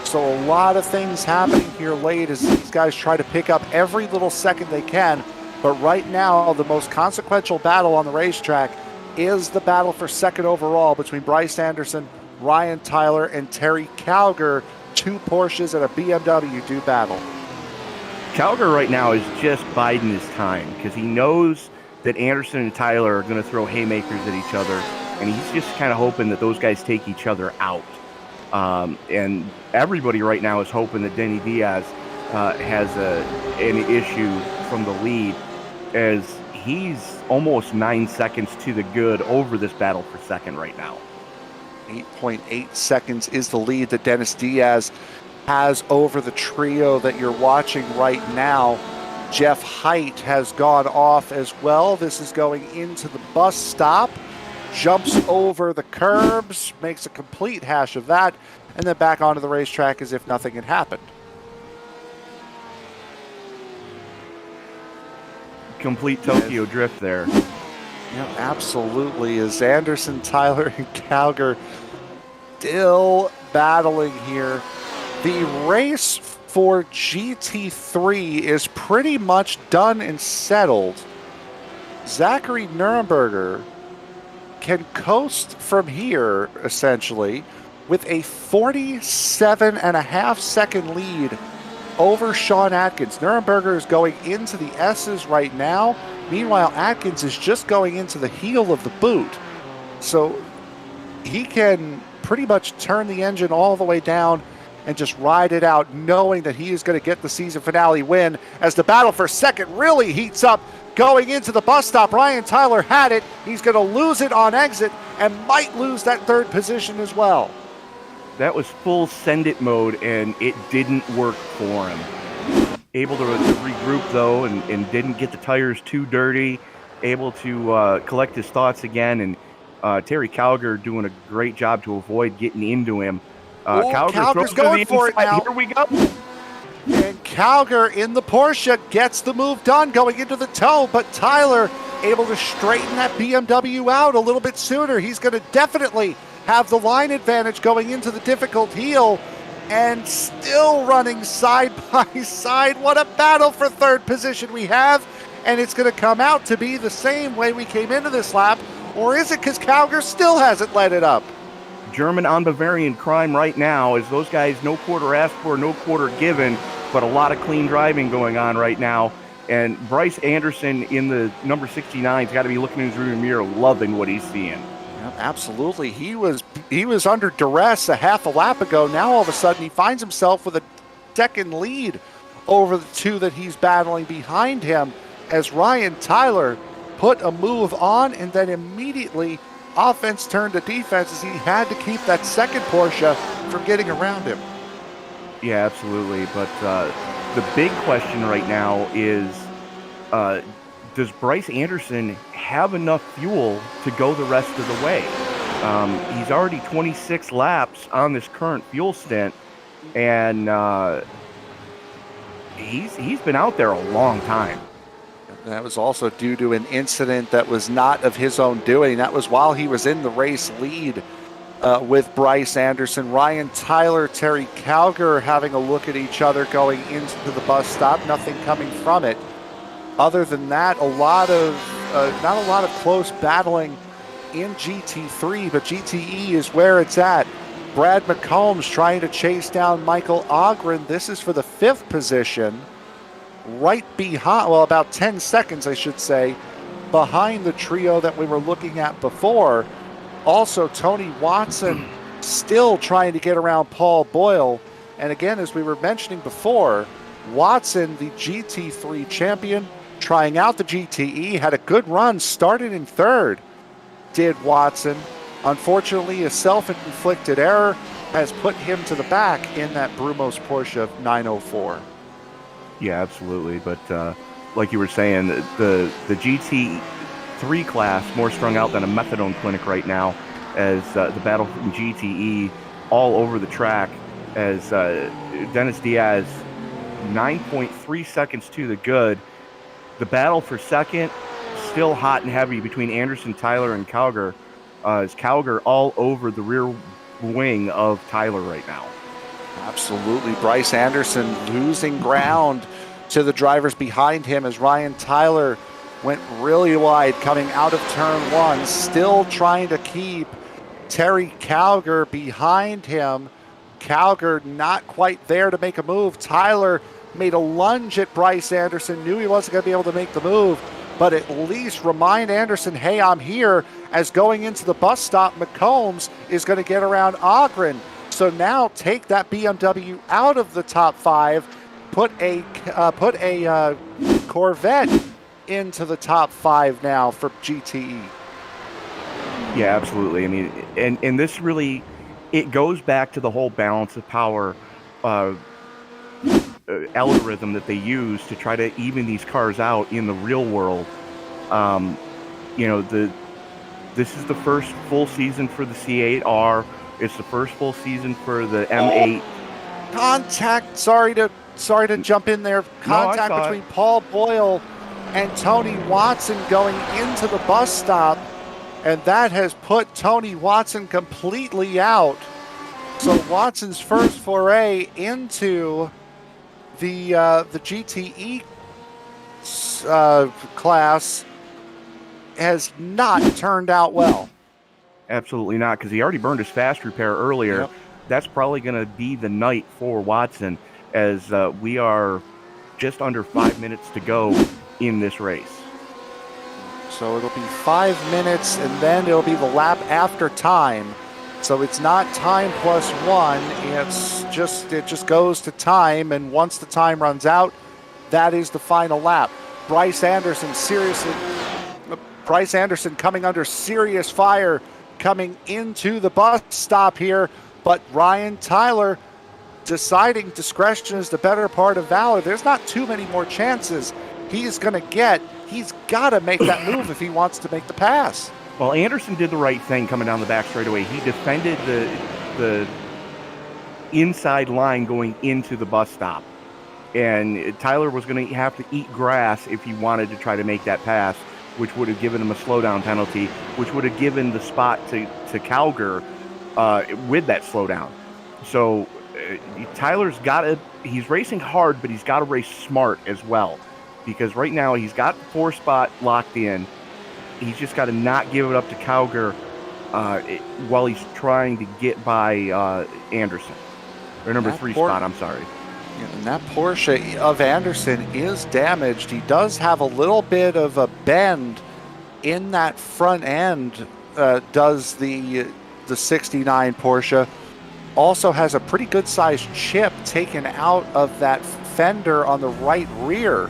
Speaker 2: So a lot of things happening here late as these guys try to pick up every little second they can. But right now, the most consequential battle on the racetrack is the battle for second overall between Bryce Anderson, Ryan Tyler, and Terry Cowger. 2 Porsches and a BMW do battle.
Speaker 3: Cowger right now is just biding his time because he knows that Anderson and Tyler are going to throw haymakers at each other, and he's just kind of hoping that those guys take each other out. And everybody right now is hoping that Denny Diaz has an issue from the lead, as he's almost 9 seconds to the good over this battle for second right now.
Speaker 2: 8.8 seconds is the lead that Dennis Diaz has over the trio that you're watching right now. Jeff Height has gone off as well. This is going into the bus stop, jumps over the curbs, makes a complete hash of that, and then back onto the racetrack as if nothing had happened.
Speaker 3: Complete Tokyo drift there.
Speaker 2: Yeah, absolutely. As Anderson, Tyler, and Cowger still battling here. The race for GT3 is pretty much done and settled. Zachary Nuremberger can coast from here, essentially, with a 47.5 second lead over Sean Atkins. Nuremberger is going into the S's right now. Meanwhile, Atkins is just going into the heel of the boot. So he can pretty much turn the engine all the way down and just ride it out, knowing that he is going to get the season finale win as the battle for second really heats up. Going into the bus stop, Ryan Tyler had it. He's going to lose it on exit and might lose that third position as well.
Speaker 3: That was full send it mode, and it didn't work for him. Able to regroup, though, and didn't get the tires too dirty. Able to collect his thoughts again, and Terry Cowger doing a great job to avoid getting into him.
Speaker 2: Cowger's going for it now.
Speaker 3: Here we go.
Speaker 2: And Cowger in the Porsche gets the move done going into the toe, but Tyler able to straighten that BMW out a little bit sooner. He's going to definitely have the line advantage going into the difficult heel, and still running side by side. What a battle for third position we have, and it's going to come out to be the same way we came into this lap, or is it because Cowger still hasn't let it up?
Speaker 3: German on Bavarian crime right now, as those guys, no quarter asked for, no quarter given, but a lot of clean driving going on right now. And Bryce Anderson in the number 69's got to be looking in his rearview mirror, loving what he's seeing.
Speaker 2: Yeah, absolutely. He was under duress a half a lap ago. Now all of a sudden he finds himself with a second lead over the two that he's battling behind him, as Ryan Tyler put a move on and then immediately offense turned to defense as he had to keep that second Porsche from getting around him.
Speaker 3: Yeah, absolutely. But the big question right now is, does Bryce Anderson have enough fuel to go the rest of the way? He's already 26 laps on this current fuel stint, and he's been out there a long time.
Speaker 2: That was also due to an incident that was not of his own doing. That was while he was in the race lead with Bryce Anderson. Ryan Tyler, Terry Cowger having a look at each other going into the bus stop. Nothing coming from it. Other than that, not a lot of close battling in GT3, but GTE is where it's at. Brad McCombs trying to chase down Michael Ogren. This is for the 5th position. Right behind, well, about 10 seconds, I should say, behind the trio that we were looking at before. Also, Tony Watson still trying to get around Paul Boyle. And again, as we were mentioning before, Watson, the GT3 champion, trying out the GTE, had a good run, started in 3rd, did Watson. Unfortunately, a self-inflicted error has put him to the back in that Brumos Porsche 904.
Speaker 3: Yeah, absolutely. But like you were saying, the GT3 class more strung out than a methadone clinic right now, as the battle from GTE all over the track, as Dennis Diaz 9.3 seconds to the good. The battle for second, still hot and heavy between Anderson, Tyler, and Cowger. Is Cowger all over the rear wing of Tyler right now?
Speaker 2: Absolutely. Bryce Anderson losing ground to the drivers behind him as Ryan Tyler went really wide coming out of turn one, still trying to keep Terry Cowger behind him. Cowger not quite there to make a move. Tyler made a lunge at Bryce Anderson, knew he wasn't going to be able to make the move, but at least remind Anderson, hey, I'm here, as going into the bus stop, McCombs is going to get around Ogren. So now take that BMW out of the top five, put a Corvette into the top five now for GTE.
Speaker 3: Yeah, absolutely. I mean, and this really, it goes back to the whole balance of power algorithm that they use to try to even these cars out in the real world. This is the first full season for the C8R. It's the first full season for the M8.
Speaker 2: Contact. Sorry to jump in there. Contact between Paul Boyle and Tony Watson going into the bus stop, and that has put Tony Watson completely out. So Watson's first foray into the GTE class has not turned out well.
Speaker 3: Absolutely not, because he already burned his fast repair earlier. Yep. That's probably going to be the night for Watson, as we are just under 5 minutes to go in this race.
Speaker 2: So it'll be 5 minutes, and then it'll be the lap after time. So it's not time plus one. It just goes to time, and once the time runs out, that is the final lap. Bryce Anderson coming under serious fire coming into the bus stop here, but Ryan Tyler deciding discretion is the better part of valor. There's not too many more chances he's going to get. He's got to make that move if he wants to make the pass.
Speaker 3: Well, Anderson did the right thing coming down the back straightaway. He defended the inside line going into the bus stop, and Tyler was going to have to eat grass if he wanted to try to make that pass, which would have given him a slowdown penalty, which would have given the spot to Cowger with that slowdown. So Tyler's he's racing hard, but he's got to race smart as well, because right now he's got the 4 spot locked in. He's just got to not give it up to Cowger while he's trying to get by Anderson. Or number 3 spot, I'm sorry.
Speaker 2: And that Porsche of Anderson is damaged. He does have a little bit of a bend in that front end, does the 69 Porsche. Also has a pretty good sized chip taken out of that fender on the right rear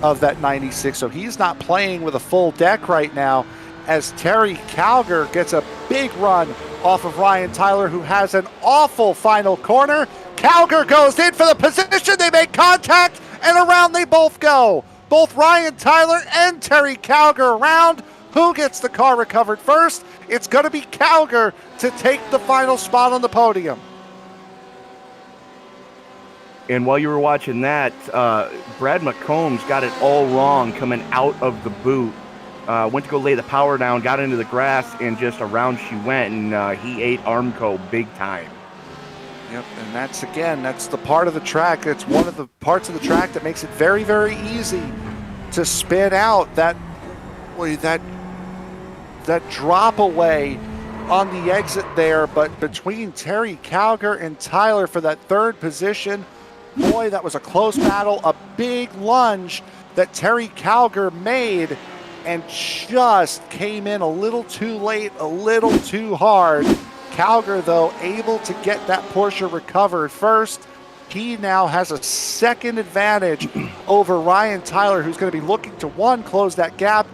Speaker 2: of that 96. So he's not playing with a full deck right now, as Terry Cowger gets a big run off of Ryan Tyler, who has an awful final corner. Cowger goes in for the position, they make contact, and around they both go. Both Ryan Tyler and Terry Cowger around. Who gets the car recovered first? It's going to be Cowger to take the final spot on the podium.
Speaker 3: And while you were watching that, Brad McCombs got it all wrong coming out of the boot. Went to go lay the power down, got into the grass, and just around she went, and he ate Armco big time.
Speaker 2: Yep, and that's the part of the track. It's one of the parts of the track that makes it very, very easy to spin out that drop away on the exit there. But between Terry Cowger and Tyler for that third position, boy, that was a close battle. A big lunge that Terry Cowger made and just came in a little too late, a little too hard. Cowger, though, able to get that Porsche recovered first. He now has a second advantage over Ryan Tyler, who's going to be looking to, one, close that gap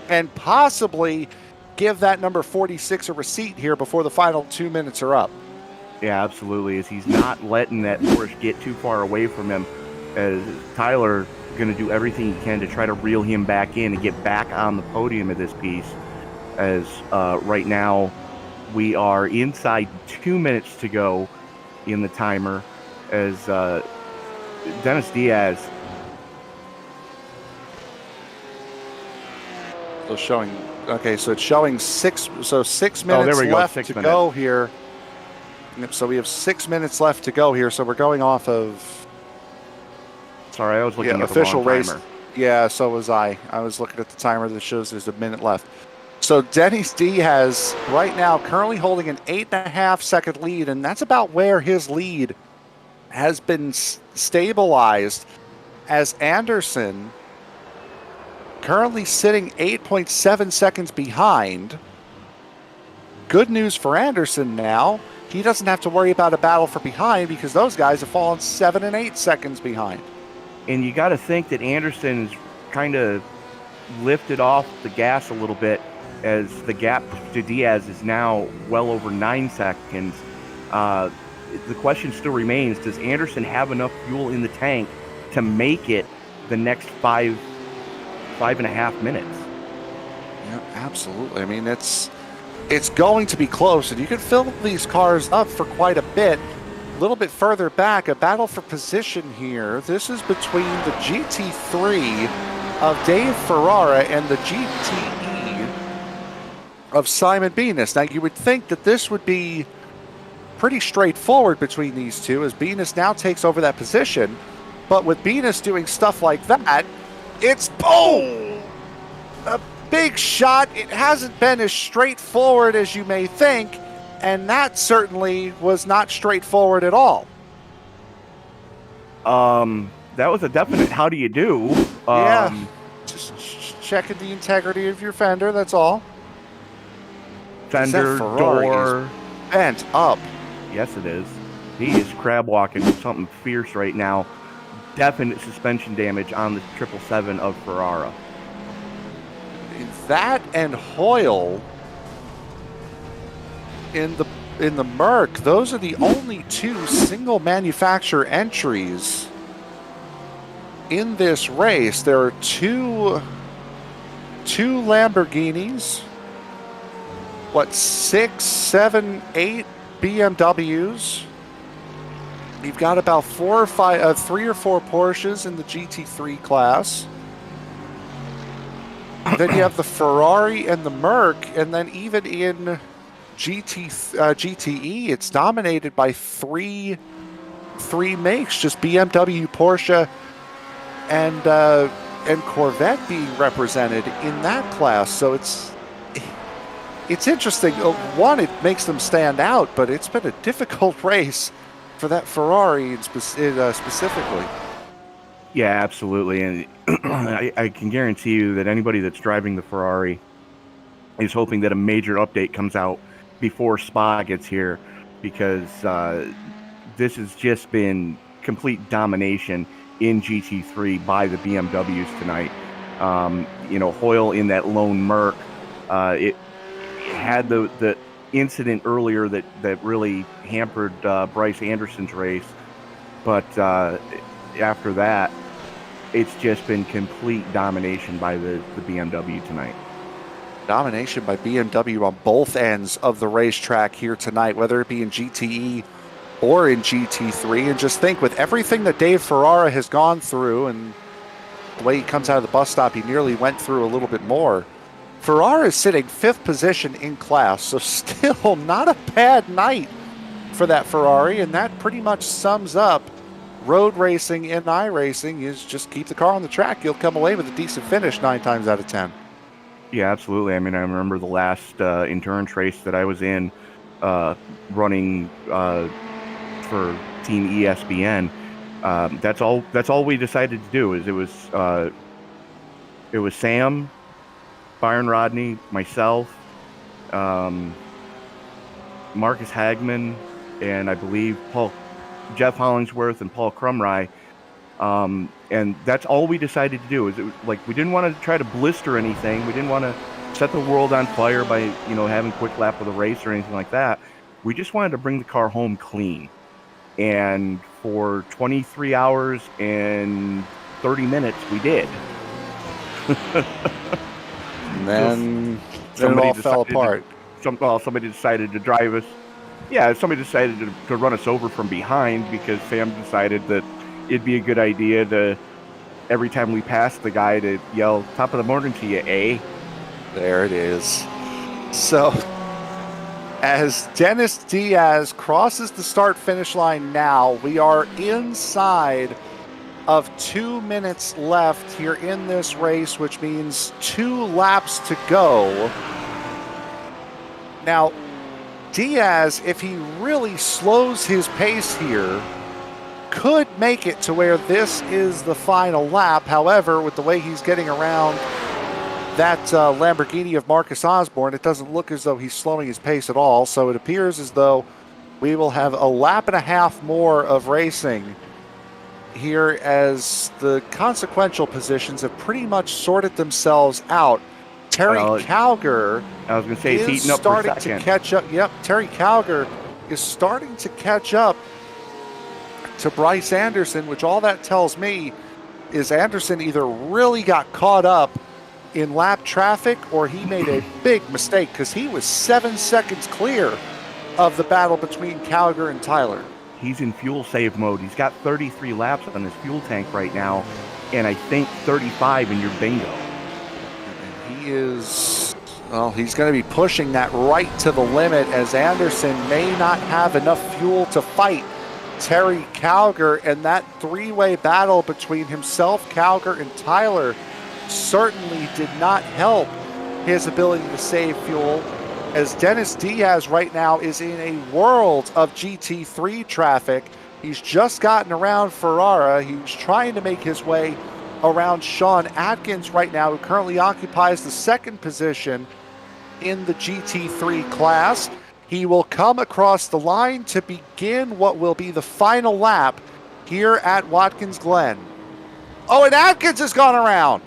Speaker 2: and possibly give that number 46 a receipt here before the final 2 minutes are up.
Speaker 3: Yeah, absolutely. As he's not letting that Porsche get too far away from him, as Tyler going to do everything he can to try to reel him back in and get back on the podium of this piece. As right now we are inside 2 minutes to go in the timer, as Dennis Diaz
Speaker 2: So showing, okay, so it's showing 6 minutes left to go here. Yep, so we have 6 minutes left to go here. So we're going off of.
Speaker 3: Sorry, I was looking at
Speaker 2: official
Speaker 3: the wrong
Speaker 2: race.
Speaker 3: timer.
Speaker 2: Yeah, so was I. I was looking at the timer that shows there's a minute left. So Denny's Diaz right now currently holding an 8.5 second lead, and that's about where his lead has been stabilized, as Anderson currently sitting 8.7 seconds behind. Good news for Anderson now. He doesn't have to worry about a battle for behind because those guys have fallen 7 and 8 seconds behind.
Speaker 3: And you got to think that Anderson's kind of lifted off the gas a little bit, as the gap to Diaz is now well over 9 seconds. The question still remains, does Anderson have enough fuel in the tank to make it the next 5.5 minutes?
Speaker 2: Yeah, absolutely. I mean, it's going to be close, and you can fill these cars up for quite a bit. A little bit further back, a battle for position here. This is between the GT3 of Dave Ferrara and the GTE of Simon Venus. Now, you would think that this would be pretty straightforward between these two, as Venus now takes over that position. But with Venus doing stuff like that, it's boom! A big shot. It hasn't been as straightforward as you may think, and that certainly was not straightforward at all.
Speaker 3: That was a definite how do you do.
Speaker 2: Yeah, just checking the integrity of your fender, that's all.
Speaker 3: Fender, door.
Speaker 2: Bent up.
Speaker 3: Yes, it is. He is crab walking something fierce right now. Definite suspension damage on the 777 of Ferrara.
Speaker 2: That and Hoyle in the Merc, those are the only two single manufacturer entries in this race. There are two Lamborghinis, 6, 7, 8 BMWs. You've got about 3 or 4 Porsches in the GT3 class. Then you have the Ferrari and the Merc, and then even in GTE, it's dominated by three makes, just BMW, Porsche, and Corvette being represented in that class. So it's interesting. One, it makes them stand out, but it's been a difficult race for that Ferrari specifically.
Speaker 3: Yeah, absolutely. And I can guarantee you that anybody that's driving the Ferrari is hoping that a major update comes out before Spa gets here, because this has just been complete domination in GT3 by the BMWs tonight. Hoyle in that lone Merc, it had the incident earlier that really hampered Bryce Anderson's race, but after that, it's just been complete domination by the BMW tonight.
Speaker 2: Domination by BMW on both ends of the racetrack here tonight, whether it be in GTE or in GT3. And just think, with everything that Dave Ferrara has gone through and the way he comes out of the bus stop, he nearly went through a little bit more. Ferrara is sitting 5th position in class, so still not a bad night for that Ferrari, and that pretty much sums up road racing and iRacing. Is just keep the car on the track, you'll come away with a decent finish 9 times out of 10.
Speaker 3: Yeah, absolutely. I mean, I remember the last endurance race that I was in, running for Team ESPN. That's all we decided to do. It was Sam, Byron Rodney, myself, Marcus Hagman, and I believe Jeff Hollingsworth and Paul Crumry. And that's all we decided to do. We didn't want to try to blister anything. We didn't want to set the world on fire by, having a quick lap of the race or anything like that. We just wanted to bring the car home clean. And for 23 hours and 30 minutes, we did.
Speaker 2: And then it all fell apart.
Speaker 3: Somebody decided to drive us. Yeah, somebody decided to run us over from behind, because Sam decided that it'd be a good idea to, every time we passed the guy, to yell, "Top of the morning to you, eh?"
Speaker 2: There it is. So, as Dennis Diaz crosses the start-finish line now, we are inside of 2 minutes left here in this race, which means 2 laps to go. Now, Diaz, if he really slows his pace here, could make it to where this is the final lap. However, with the way he's getting around that Lamborghini of Marcus Osborne, it doesn't look as though he's slowing his pace at all. So it appears as though we will have a lap and a half more of racing here as the consequential positions have pretty much sorted themselves out. Terry Cowger
Speaker 3: I was going to say, it's
Speaker 2: is
Speaker 3: heating up
Speaker 2: starting
Speaker 3: for a second.
Speaker 2: to catch up. Yep, Terry Cowger is starting to catch up to Bryce Anderson, which all that tells me is Anderson either really got caught up in lap traffic or he made a big mistake, because he was 7 seconds clear of the battle between Cowger and Tyler.
Speaker 3: He's in fuel save mode. He's got 33 laps on his fuel tank right now, and I think 35 in your bingo.
Speaker 2: And he is, well, he's going to be pushing that right to the limit, as Anderson may not have enough fuel to fight Terry Cowger, and that three-way battle between himself, Cowger, and Tyler certainly did not help his ability to save fuel, as Dennis Diaz right now is in a world of GT3 traffic. He's just gotten around Ferrara. He's trying to make his way around Sean Atkins right now, who currently occupies the second position in the GT3 class. He will come across the line to begin what will be the final lap here at Watkins Glen. Oh, and Atkins has gone around.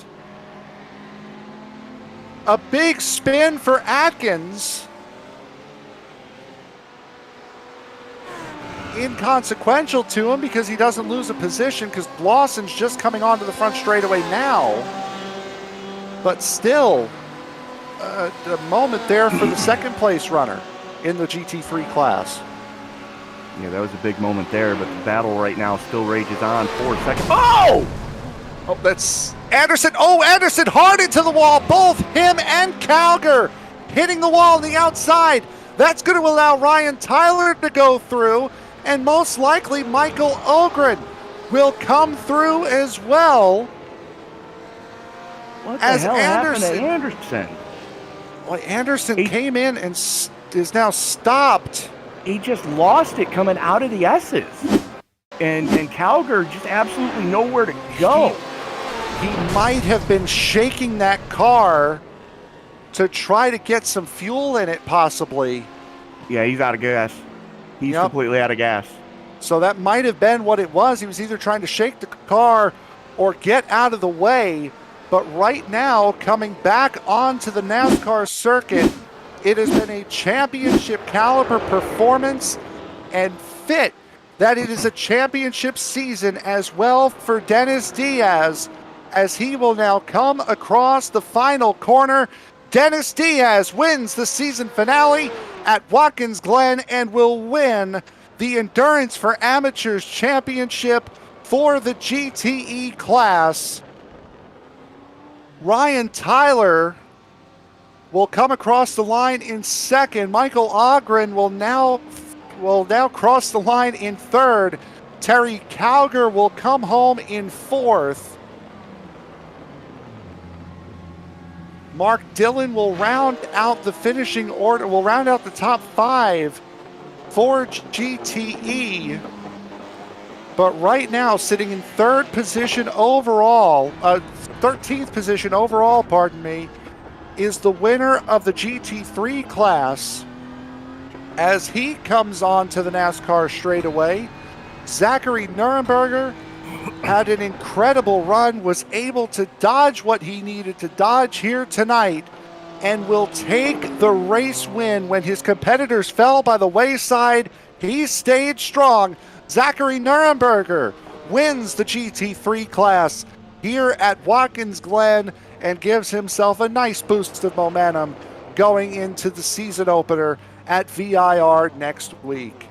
Speaker 2: A big spin for Atkins. Inconsequential to him because he doesn't lose a position, because Lawson's just coming onto the front straightaway now. But still, a moment there for the second place runner in the GT3 class.
Speaker 3: Yeah, that was a big moment there, but the battle right now still rages on. 4 seconds. Oh!
Speaker 2: Oh, that's Anderson. Oh, Anderson hard into the wall. Both him and Cowger hitting the wall on the outside. That's going to allow Ryan Tyler to go through, and most likely Michael Ogren will come through as well.
Speaker 3: What the hell happened to Anderson?
Speaker 2: Well, Anderson came in and is now stopped.
Speaker 3: He just lost it coming out of the S's. And Cowger just absolutely nowhere to go.
Speaker 2: He might have been shaking that car to try to get some fuel in it, possibly.
Speaker 3: Yeah, he's out of gas. He's completely out of gas.
Speaker 2: So that might have been what it was. He was either trying to shake the car or get out of the way. But right now, coming back onto the NASCAR circuit, it has been a championship caliber performance, and fit that it is a championship season as well for Dennis Diaz, as he will now come across the final corner. Dennis Diaz wins the season finale at Watkins Glen and will win the Endurance for Amateurs Championship for the GTE class. Ryan Tyler will come across the line in second. Michael Ogren will now cross the line in third. Terry Cowger will come home in fourth. Mark Dillon will round out the finishing order, will round out the top 5 for GTE. But right now, sitting in third position overall, 13th position overall, pardon me, is the winner of the GT3 class, as he comes on to the NASCAR straightaway. Zachary Nuremberger had an incredible run, was able to dodge what he needed to dodge here tonight, and will take the race win. When his competitors fell by the wayside, he stayed strong. Zachary Nuremberger wins the GT3 class here at Watkins Glen and gives himself a nice boost of momentum going into the season opener at VIR next week.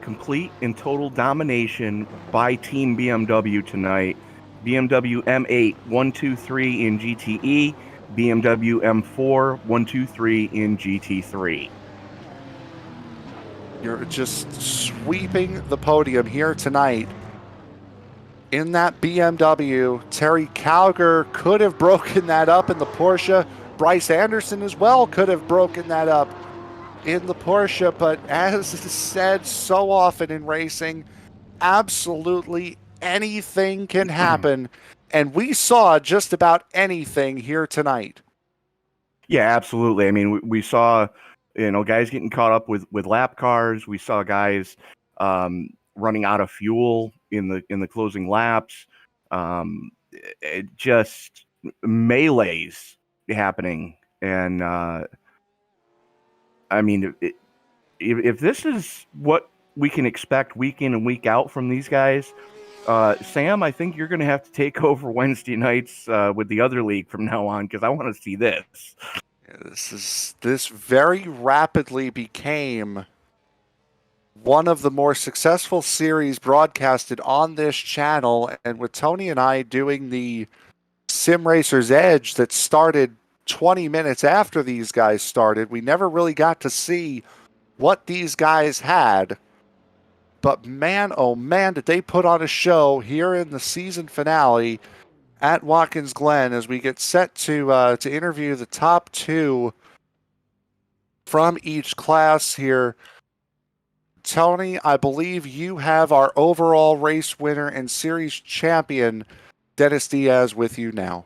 Speaker 3: Complete and total domination by Team BMW tonight. BMW M8 1-2-3 in GTE, BMW M4 123 in GT3.
Speaker 2: You're just sweeping the podium here tonight. In that BMW, Terry Cowger could have broken that up in the Porsche. Bryce Anderson as well could have broken that up in the Porsche, but as is said so often in racing, absolutely anything can happen, and we saw just about anything here tonight.
Speaker 3: Yeah, absolutely. I mean, we saw, guys getting caught up with lap cars. We saw guys running out of fuel in the closing laps. Just melees happening, and I mean, if this is what we can expect week in and week out from these guys, Sam, I think you're going to have to take over Wednesday nights with the other league from now on, because I want to see this.
Speaker 2: This very rapidly became one of the more successful series broadcasted on this channel, and with Tony and I doing the Sim Racer's Edge that started 20 minutes after these guys started, we never really got to see what these guys had. But man, oh man, did they put on a show here in the season finale at Watkins Glen as we get set to interview the top two from each class here. Tony, I believe you have our overall race winner and series champion, Dennis Diaz, with you now.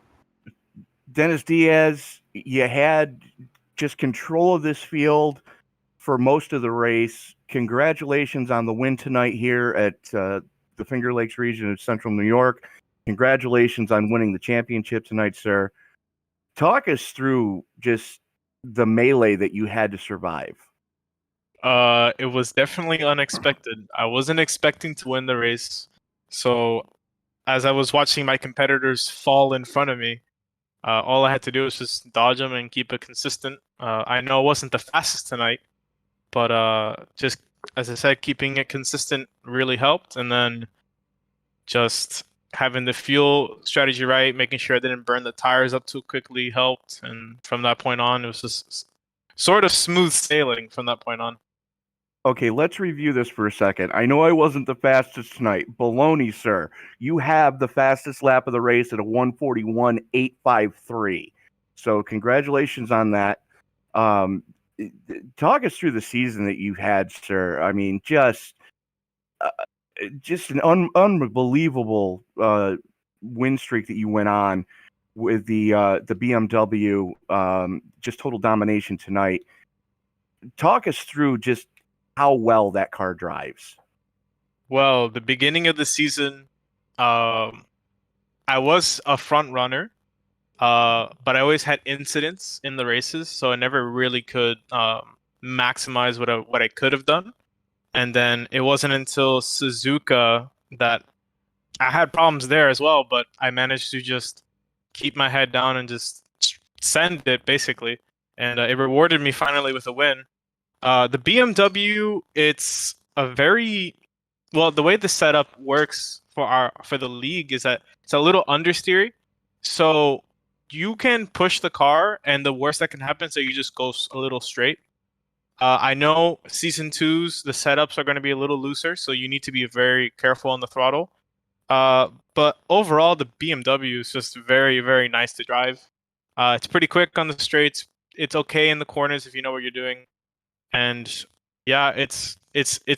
Speaker 3: Dennis Diaz, you had just control of this field for most of the race. Congratulations on the win tonight here at the Finger Lakes region of Central New York. Congratulations on winning the championship tonight, sir. Talk us through just the melee that you had to survive.
Speaker 4: It was definitely unexpected. I wasn't expecting to win the race. So as I was watching my competitors fall in front of me, all I had to do was just dodge them and keep it consistent. I know it wasn't the fastest tonight, but just, as I said, keeping it consistent really helped. And then just having the fuel strategy right, making sure I didn't burn the tires up too quickly helped. And from that point on, it was just sort of smooth sailing from that point on.
Speaker 3: Okay, let's review this for a second. I know I wasn't the fastest tonight. Baloney, sir. You have the fastest lap of the race at a 1:41.853. So congratulations on that. Talk us through the season that you had, sir. I mean, just an unbelievable win streak that you went on with the BMW. Just total domination tonight. Talk us through just how well that car drives.
Speaker 4: Well, the beginning of the season, I was a front runner, but I always had incidents in the races, so I never really could maximize what I could have done. And then it wasn't until Suzuka that I had problems there as well, but I managed to just keep my head down and just send it, basically. And it rewarded me finally with a win. The BMW, it's a very well. The way the setup works for the league is that it's a little understeery, so you can push the car, and the worst that can happen is that you just go a little straight. I know season 2's the setups are going to be a little looser, so you need to be very careful on the throttle. But overall, the BMW is just very, very nice to drive. It's pretty quick on the straights. It's okay in the corners if you know what you're doing. And yeah, it's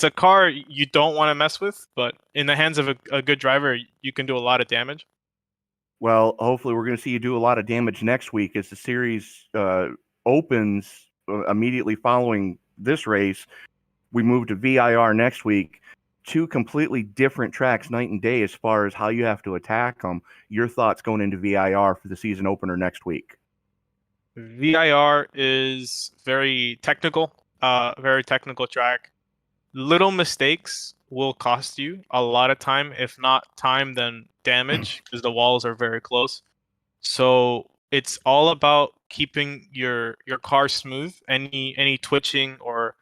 Speaker 4: a car you don't want to mess with, but in the hands of a good driver, you can do a lot of damage.
Speaker 3: Well, hopefully we're going to see you do a lot of damage next week as the series opens immediately following this race. We move to VIR next week. Two completely different tracks night and day as far as how you have to attack them. Your thoughts going into VIR for the season opener next week?
Speaker 4: VIR is very technical track. Little mistakes will cost you a lot of time. If not time, then damage, because the walls are very close. So it's all about keeping your car smooth. Any twitching or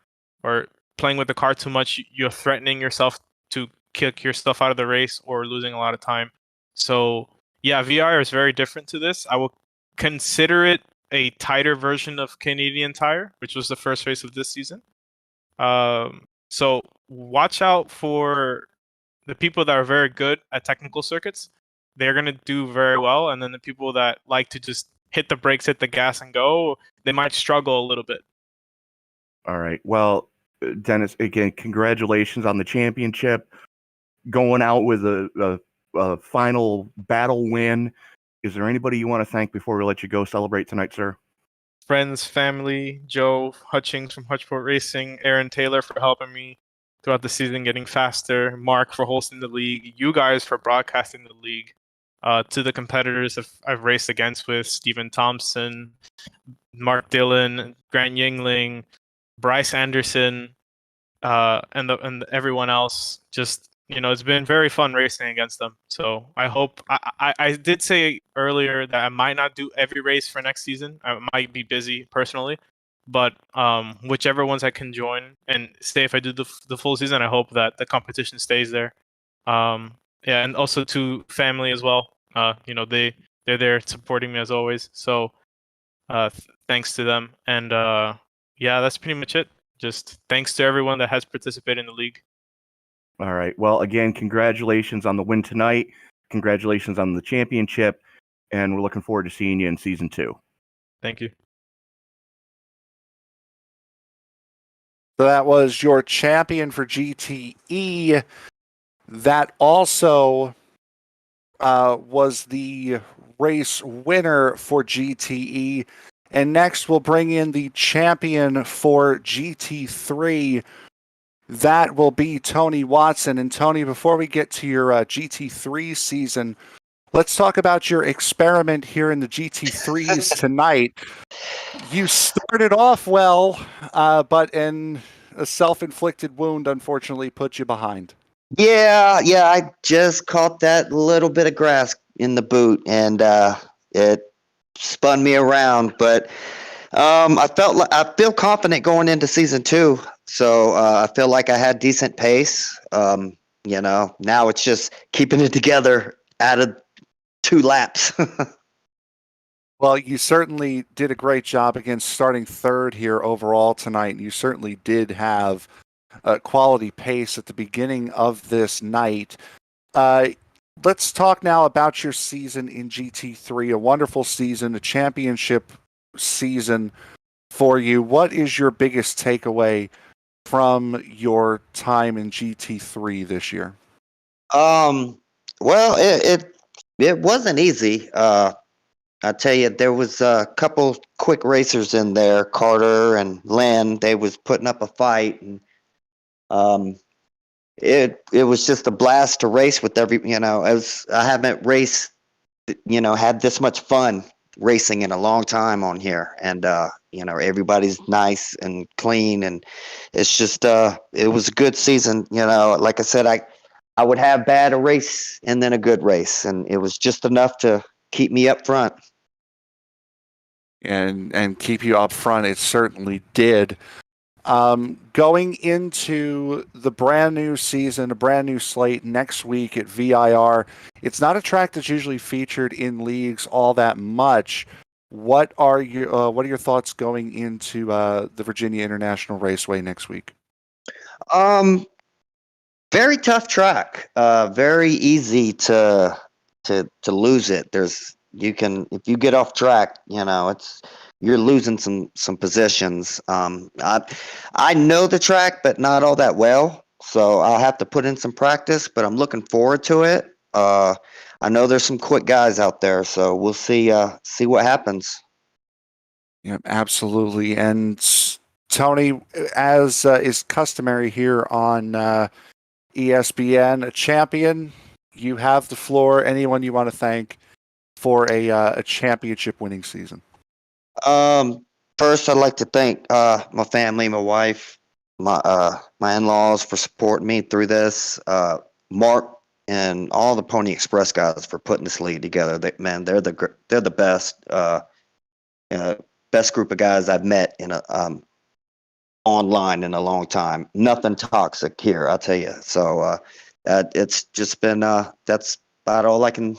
Speaker 4: playing with the car too much, you're threatening yourself to kick your stuff out of the race or losing a lot of time. So yeah, VIR is very different to this. I will consider it a tighter version of Canadian Tire, which was the first race of this season. So watch out for the people that are very good at technical circuits. They're going to do very well. And then the people that like to just hit the brakes, hit the gas, and go, they might struggle a little bit.
Speaker 3: All right. Well, Dennis, again, congratulations on the championship. Going out with a final battle win. Is there anybody you want to thank before we let you go celebrate tonight, sir?
Speaker 4: Friends, family, Joe Hutchings from Hutchport Racing, Aaron Taylor for helping me throughout the season getting faster, Mark for hosting the league, you guys for broadcasting the league, to the competitors I've raced against with Stephen Thompson, Mark Dillon, Grant Yingling, Bryce Anderson, and everyone else. Just, it's been very fun racing against them. So I hope I did say earlier that I might not do every race for next season. I might be busy personally, but whichever ones I can join and stay if I do the full season, I hope that the competition stays there. Yeah, and also to family as well. They're there supporting me as always. So thanks to them. And yeah, that's pretty much it. Just thanks to everyone that has participated in the league.
Speaker 3: All right. Well, again, congratulations on the win tonight. Congratulations on the championship. And we're looking forward to seeing you in season 2.
Speaker 4: Thank you.
Speaker 2: So that was your champion for GTE. That also was the race winner for GTE. And next we'll bring in the champion for GT3. That will be Tony Watson. And Tony, before we get to your GT3 season, let's talk about your experiment here in the GT3s tonight. You started off well, but a self-inflicted wound unfortunately put you behind.
Speaker 5: Yeah, I just caught that little bit of grass in the boot, and it spun me around. But I feel confident going into season 2. So I feel like I had decent pace. Now it's just keeping it together out of 2 laps.
Speaker 2: Well, you certainly did a great job against starting 3rd here overall tonight. You certainly did have a quality pace at the beginning of this night. Let's talk now about your season in GT3, a wonderful season, a championship season for you. What is your biggest takeaway from your time in GT3 this year?
Speaker 5: Well, it wasn't easy. I tell you, there was a couple quick racers in there, Carter and Glen. They was putting up a fight, and it was just a blast to race with I haven't raced, had this much fun racing in a long time on here, and everybody's nice and clean, and it's just it was a good season. Like I said, I would have bad a race and then a good race, and it was just enough to keep me up front.
Speaker 2: And keep you up front, it certainly did. Going into the brand new season, a brand new slate next week at VIR, it's not a track that's usually featured in leagues all that much. What are your thoughts going into the Virginia International Raceway next week?
Speaker 5: Very tough track. Very easy to lose it. If you get off track, you're losing some positions. I know the track, but not all that well, so I'll have to put in some practice. But I'm looking forward to it. I know there's some quick guys out there, so we'll see what happens.
Speaker 2: Yeah, absolutely. And Tony, as is customary here on ESPN, a champion, you have the floor. Anyone you want to thank for a championship winning season?
Speaker 5: First, I'd like to thank my family, my wife, my in-laws for supporting me through this. Mark and all the Pony Express guys for putting this league together. They're the best best group of guys I've met in online in a long time. Nothing toxic here, I'll tell you. So it's just been that's about all I can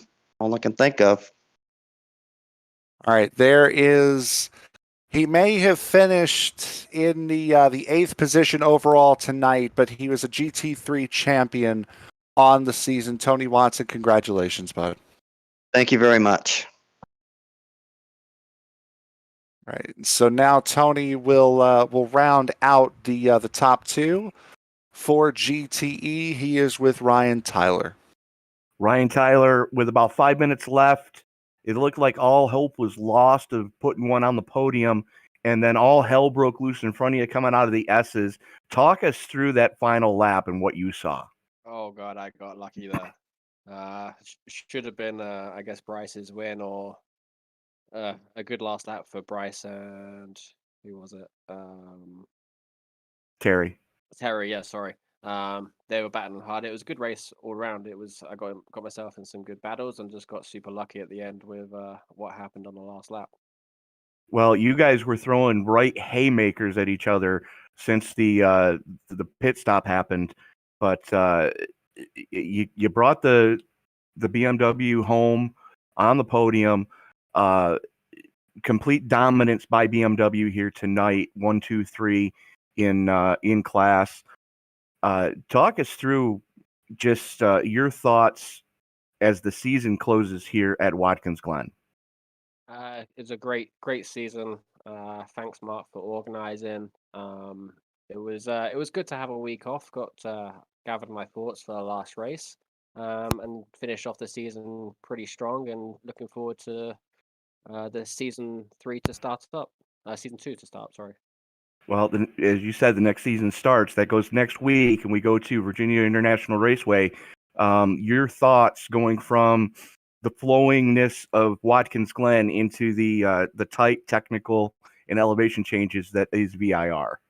Speaker 5: think of.
Speaker 2: All right, there is. He may have finished in the 8th position overall tonight, but he was a GT3 champion on the season. Tony Watson, congratulations, bud.
Speaker 5: Thank you very much.
Speaker 2: Right. So now Tony will round out the top 2 for GTE. He is with Ryan Tyler.
Speaker 3: Ryan Tyler, with about 5 minutes left, it looked like all hope was lost of putting one on the podium, and then all hell broke loose in front of you coming out of the S's. Talk us through that final lap and what you saw.
Speaker 6: Oh God, I got lucky there. Should have been, I guess, Bryce's win or a good last lap for Bryce and who was it?
Speaker 3: Terry.
Speaker 6: Terry, yeah, sorry. They were battling hard. It was a good race all around. I got myself in some good battles and just got super lucky at the end with what happened on the last lap.
Speaker 3: Well, you guys were throwing right haymakers at each other since the pit stop happened, but you brought the BMW home on the podium. Complete dominance by BMW here tonight. 1, 2, 3 in class. Talk us through just your thoughts as the season closes here at Watkins Glen.
Speaker 6: It's a great season. Thanks, Mark, for organizing. It was good to have a week off. Got gathered my thoughts for the last race, and finish off the season pretty strong. And looking forward to the season 3 to start up. Season 2 to start. Sorry.
Speaker 3: Well, as you said, the next season starts. That goes next week, and we go to Virginia International Raceway. Your thoughts going from the flowingness of Watkins Glen into the tight technical and elevation changes that is VIR.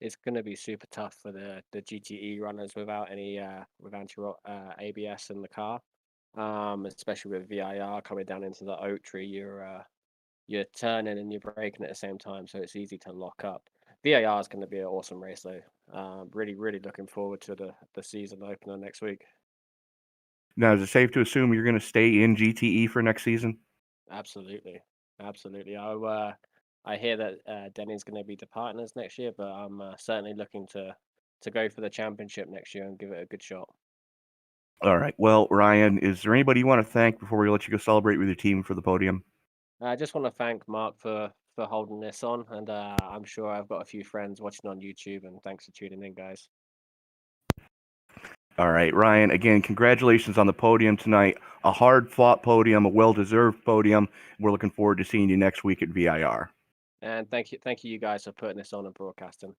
Speaker 6: It's going to be super tough for the GTE runners without any ABS in the car, especially with VIR coming down into the oak tree. You're turning and you're braking at the same time, so it's easy to lock up. VIR is going to be an awesome race, though. Really looking forward to the season opener next week.
Speaker 3: Now, is it safe to assume you're going to stay in GTE for next season?
Speaker 6: Absolutely. I hear that Denny's going to be departing us next year, but I'm certainly looking to go for the championship next year and give it a good shot.
Speaker 3: All right. Well, Ryan, is there anybody you want to thank before we let you go celebrate with your team for the podium?
Speaker 6: I just want to thank Mark for holding this on, and I'm sure I've got a few friends watching on YouTube, and thanks for tuning in, guys.
Speaker 3: All right, Ryan, again, congratulations on the podium tonight. A hard-fought podium, a well-deserved podium. We're looking forward to seeing you next week at VIR.
Speaker 6: And thank you guys for putting this on and broadcasting.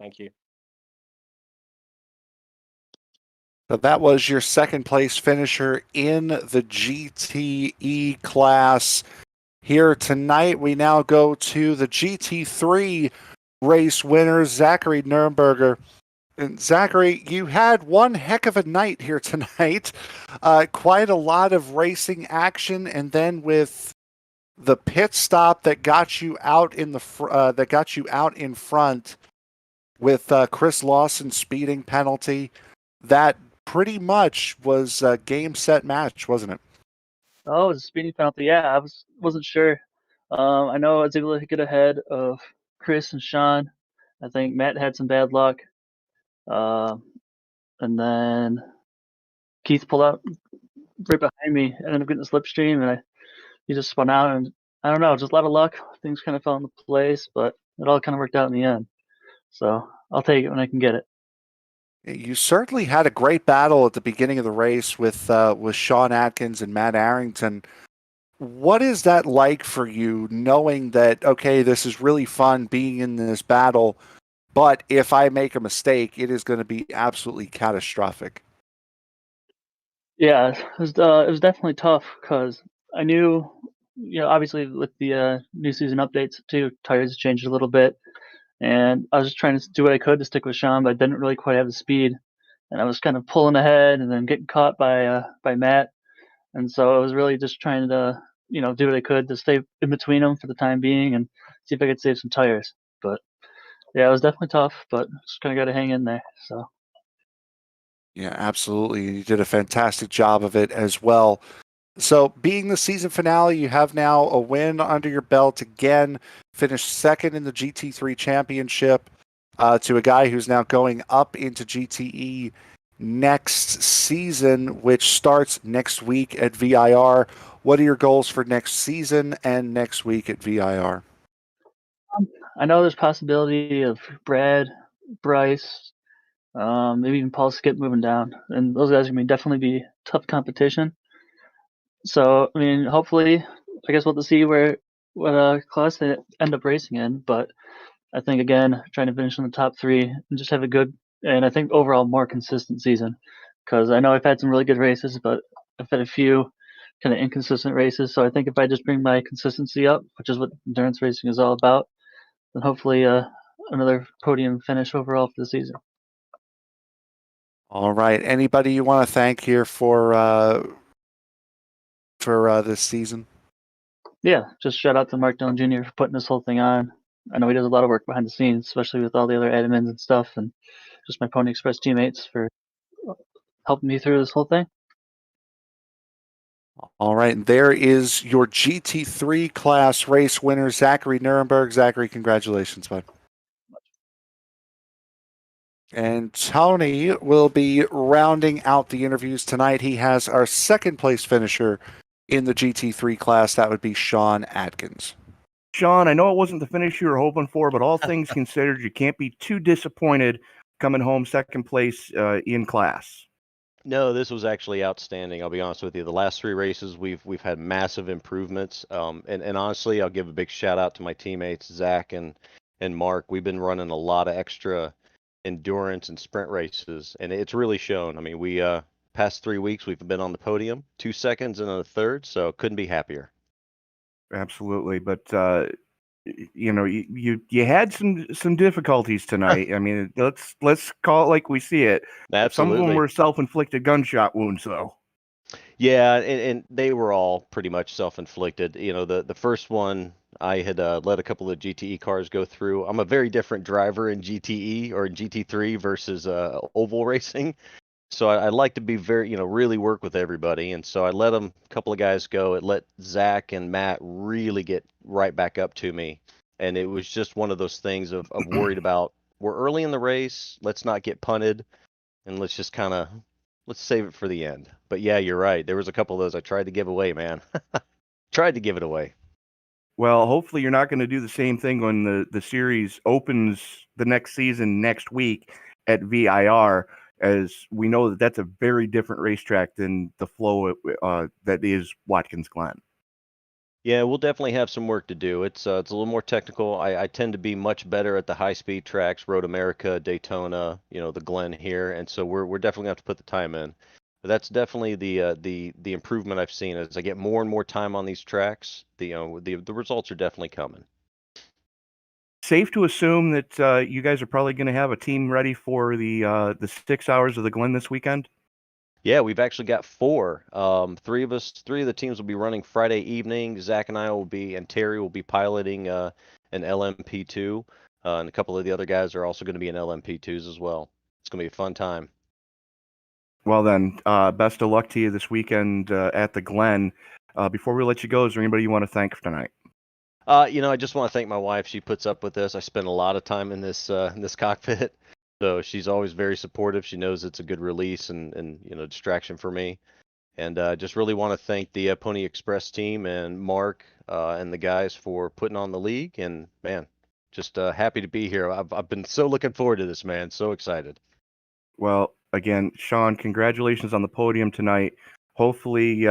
Speaker 6: Thank you.
Speaker 2: So that was your second place finisher in the GTE class. Here tonight, we now go to the GT3 race winners, Zachary Nuremberger. And Zachary, you had one heck of a night here tonight. Quite a lot of racing action, and then with the pit stop that got you out in front with Chris Lawson speeding penalty, that pretty much was a game, set, match, wasn't it?
Speaker 7: Oh, it was a speeding penalty. Yeah, wasn't sure. I know I was able to get ahead of Chris and Sean. I think Matt had some bad luck. And then Keith pulled out right behind me. I ended up getting a slipstream, and he just spun out. And I don't know, just a lot of luck. Things kind of fell into place, but it all kind of worked out in the end. So I'll take it when I can get it.
Speaker 2: You certainly had a great battle at the beginning of the race with Sean Atkins and Matt Arrington. What is that like for you, knowing that, okay, this is really fun being in this battle, but if I make a mistake, it is going to be absolutely catastrophic?
Speaker 7: Yeah, it was definitely tough because I knew, obviously with the new season updates too, tires changed a little bit, and I was just trying to do what I could to stick with Sean, but I didn't really quite have the speed, and I was kind of pulling ahead and then getting caught by Matt, and so I was really just trying to do what I could to stay in between them for the time being and see if I could save some tires. But yeah, it was definitely tough, but just kind of got to hang in there. So.
Speaker 2: Yeah, absolutely. You did a fantastic job of it as well. So, being the season finale, you have now a win under your belt again, finished second in the GT3 championship to a guy who's now going up into GTE next season, which starts next week at VIR. What are your goals for next season and next week at VIR?
Speaker 7: I know there's possibility of Brad, Bryce, maybe even Paul Skip moving down, and those guys are going to definitely be tough competition. So, I mean, hopefully, I guess we'll have to see what class they end up racing in. But I think, again, trying to finish in the top 3 and just have a good, and I think overall more consistent season. Because I know I've had some really good races, but I've had a few kind of inconsistent races. So I think if I just bring my consistency up, which is what endurance racing is all about, then hopefully another podium finish overall for the season.
Speaker 2: All right. Anybody you want to thank here for this season?
Speaker 7: Yeah, just shout out to Mark Dillon Jr. for putting this whole thing on. I know he does a lot of work behind the scenes, especially with all the other admins and stuff, and just my Pony Express teammates for helping me through this whole thing.
Speaker 2: All right. There is your GT3 class race winner, Zachary Nuremberger. Zachary, congratulations, bud. And Tony will be rounding out the interviews tonight. He has our second place finisher in the GT3 class. That would be Sean Atkins.
Speaker 3: Sean, I know it wasn't the finish you were hoping for, but all things considered, you can't be too disappointed coming home second place in class.
Speaker 8: No, this was actually outstanding. I'll be honest with you. The last 3 races, we've had massive improvements. And honestly, I'll give a big shout out to my teammates, Zach and Mark. We've been running a lot of extra endurance and sprint races, and it's really shown. I mean, we past 3 weeks we've been on the podium, 2 seconds and a third, so couldn't be happier.
Speaker 3: Absolutely, but you know, you had some difficulties tonight. I mean, let's call it like we see it.
Speaker 8: Absolutely.
Speaker 3: Some of them were self-inflicted gunshot wounds, though.
Speaker 8: Yeah, and they were all pretty much self-inflicted. You know, the first one, I had let a couple of GTE cars go through. I'm a very different driver in GTE or in GT3 versus oval racing. So I like to be very, really work with everybody. And so I let a couple of guys go. It let Zach and Matt really get right back up to me. And it was just one of those things of worried about, we're early in the race. Let's not get punted. And let's just let's save it for the end. But yeah, you're right. There was a couple of those I tried to give away, man. Tried to give it away.
Speaker 3: Well, hopefully you're not going to do the same thing when the series opens the next season next week at VIR, as we know that's a very different racetrack than the flow that is Watkins Glen.
Speaker 8: Yeah, we'll definitely have some work to do. It's a little more technical. I tend to be much better at the high-speed tracks, Road America, Daytona, the Glen here, and so we're definitely going to have to put the time in. But that's definitely the improvement I've seen as I get more and more time on these tracks. The results are definitely coming.
Speaker 3: Safe to assume that you guys are probably going to have a team ready for the 6 hours of the Glen this weekend.
Speaker 8: Yeah, we've actually got 4. 3 of the teams will be running Friday evening. Zach and I and Terry will be piloting an LMP2, and a couple of the other guys are also going to be in LMP2s as well. It's going to be a fun time.
Speaker 3: Well then, best of luck to you this weekend at the Glen. Before we let you go, is there anybody you want to thank for tonight?
Speaker 8: I just want to thank my wife. She puts up with this. I spend a lot of time in this cockpit, so she's always very supportive. She knows it's a good release and distraction for me. And just really want to thank the Pony Express team and Mark and the guys for putting on the league. And man, just happy to be here. I've been so looking forward to this, man. So excited.
Speaker 3: Well, again, Sean, congratulations on the podium tonight. Hopefully,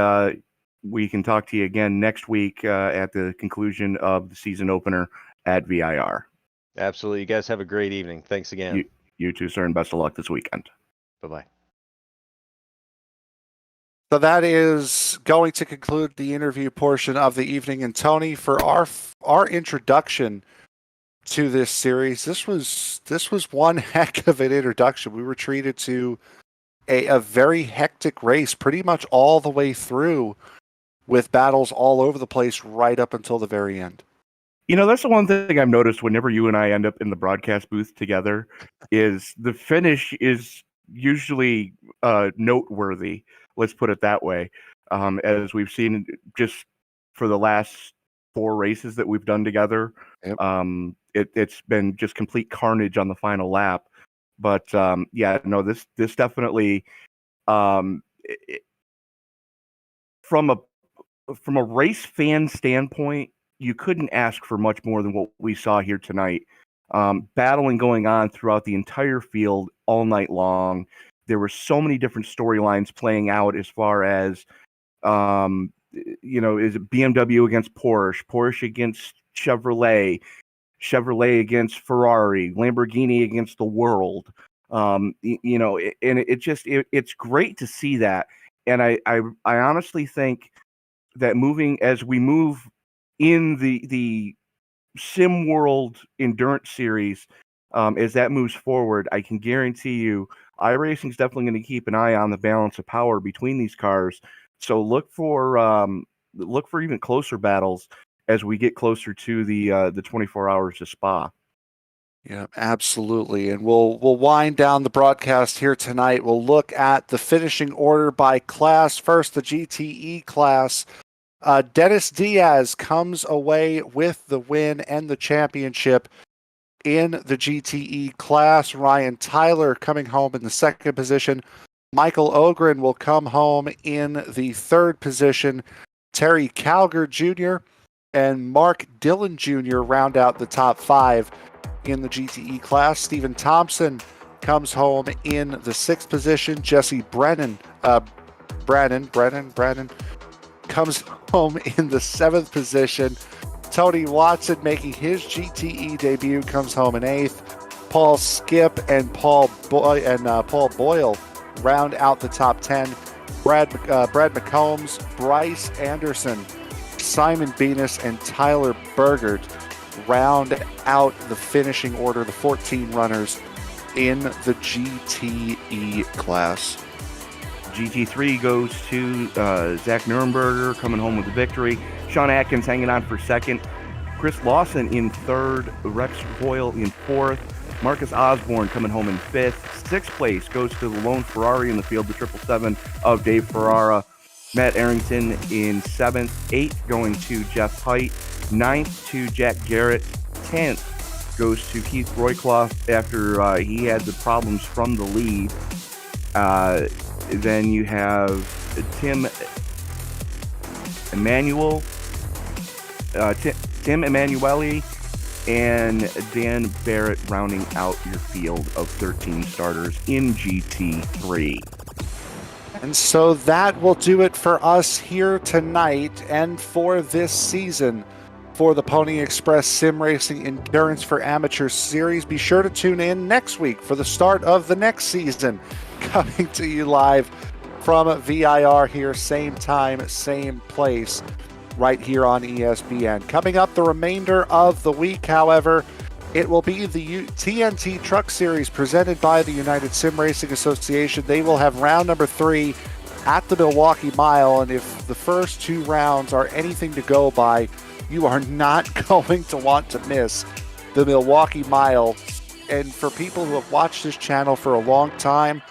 Speaker 3: we can talk to you again next week at the conclusion of the season opener at VIR.
Speaker 8: Absolutely. You guys have a great evening. Thanks again.
Speaker 3: You too, sir, and best of luck this weekend.
Speaker 8: Bye-bye.
Speaker 2: So that is going to conclude the interview portion of the evening. And Tony, for our introduction to this series, this was one heck of an introduction. We were treated to a very hectic race pretty much all the way through, with battles all over the place right up until the very end.
Speaker 3: That's the one thing I've noticed whenever you and I end up in the broadcast booth together, is the finish is usually noteworthy. Let's put it that way. as we've seen just for the last 4 races that we've done together.
Speaker 2: Yep.
Speaker 3: It's been just complete carnage on the final lap. But yeah, no, this definitely from a race fan standpoint, you couldn't ask for much more than what we saw here tonight. Battling going on throughout the entire field all night long. There were so many different storylines playing out as far as, is it BMW against Porsche, Porsche against Chevrolet, Chevrolet against Ferrari, Lamborghini against the world. And it's great to see that. And I honestly think that as we move in the Sim World Endurance Series, as that moves forward, I can guarantee you iRacing is definitely going to keep an eye on the balance of power between these cars. So look for even closer battles as we get closer to the 24 hours of Spa.
Speaker 2: Yeah, absolutely. And we'll wind down the broadcast here tonight. We'll look at the finishing order by class. First, the GTE class. Dennis Diaz comes away with the win and the championship in the GTE class. Ryan Tyler coming home in the second position. Michael Ogren will come home in the third position. Terry Cowger Jr. and Mark Dillon Jr. round out the top 5 in the GTE class. Stephen Thompson comes home in the 6th position. Jesse Brennan comes home in the 7th position. Tony Watson, making his GTE debut, comes home in 8th. Paul Skip and Paul Boyle round out the top 10. Brad McCombs, Bryce Anderson, Simon Venus, and Tyler Bergert round out the finishing order, the 14 runners in the GTE class.
Speaker 3: GT3 goes to Zach Nuremberger, coming home with the victory. Sean Atkins hanging on for second. Chris Lawson in third. Rex Boyle in fourth. Marcus Osborne coming home in fifth. Sixth place goes to the lone Ferrari in the field, the 777 of Dave Ferrara. Matt Arrington in seventh. Eighth going to Jeff Height. Ninth to Jack Garrett. 10th goes to Keith Royclough after he had the problems from the lead. Then you have Tim Emanuele and Dan Barrett rounding out your field of 13 starters in GT3.
Speaker 2: And so that will do it for us here tonight and for this season for the Pony Express Sim Racing Endurance for Amateurs Series. Be sure to tune in next week for the start of the next season, coming to you live from VIR here, same time, same place, right here on ESPN. Coming up the remainder of the week, however, it will be the TNT Truck Series presented by the United Sim Racing Association. They will have round number 3 at the Milwaukee Mile, and if the first 2 rounds are anything to go by, you are not going to want to miss the Milwaukee Mile. And for people who have watched this channel for a long time,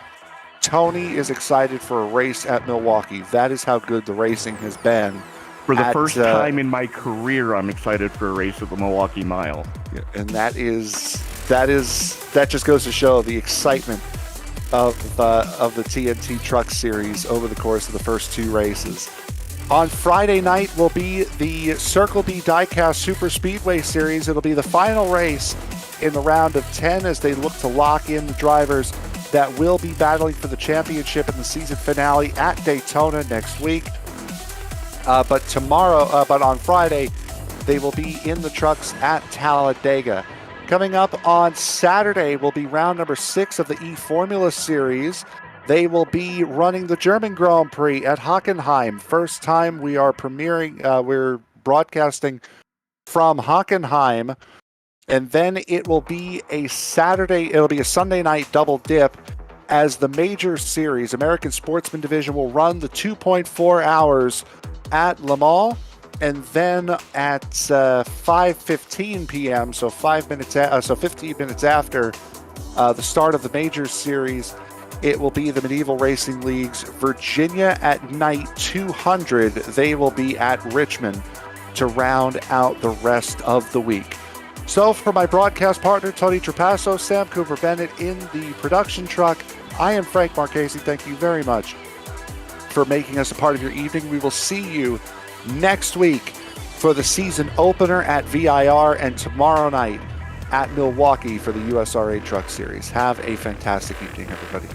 Speaker 2: Tony is excited for a race at Milwaukee. That is how good the racing has been.
Speaker 3: For the first time in my career, I'm excited for a race at the Milwaukee Mile.
Speaker 2: And that just goes to show the excitement of the TNT Truck Series over the course of the first 2 races. On Friday night will be the Circle B Diecast Super Speedway Series. It'll be the final race in the round of 10 as they look to lock in the drivers that will be battling for the championship in the season finale at Daytona next week. But on Friday, they will be in the trucks at Talladega. Coming up on Saturday will be round number 6 of the E-Formula Series. They will be running the German Grand Prix at Hockenheim. First time we are we're broadcasting from Hockenheim. And then it will be a Sunday night double dip as the major series, American Sportsman Division, will run the 2.4 hours at Le Mans. And then at 5:15 p.m., so 15 minutes after the start of the major series, it will be the Medieval Racing League's Virginia at Night 200. They will be at Richmond to round out the rest of the week. So for my broadcast partner, Tony Trapasso, Sam Cooper Bennett in the production truck, I am Frank Marchese. Thank you very much for making us a part of your evening. We will see you next week for the season opener at VIR and tomorrow night at Milwaukee for the USRA Truck Series. Have a fantastic evening, everybody.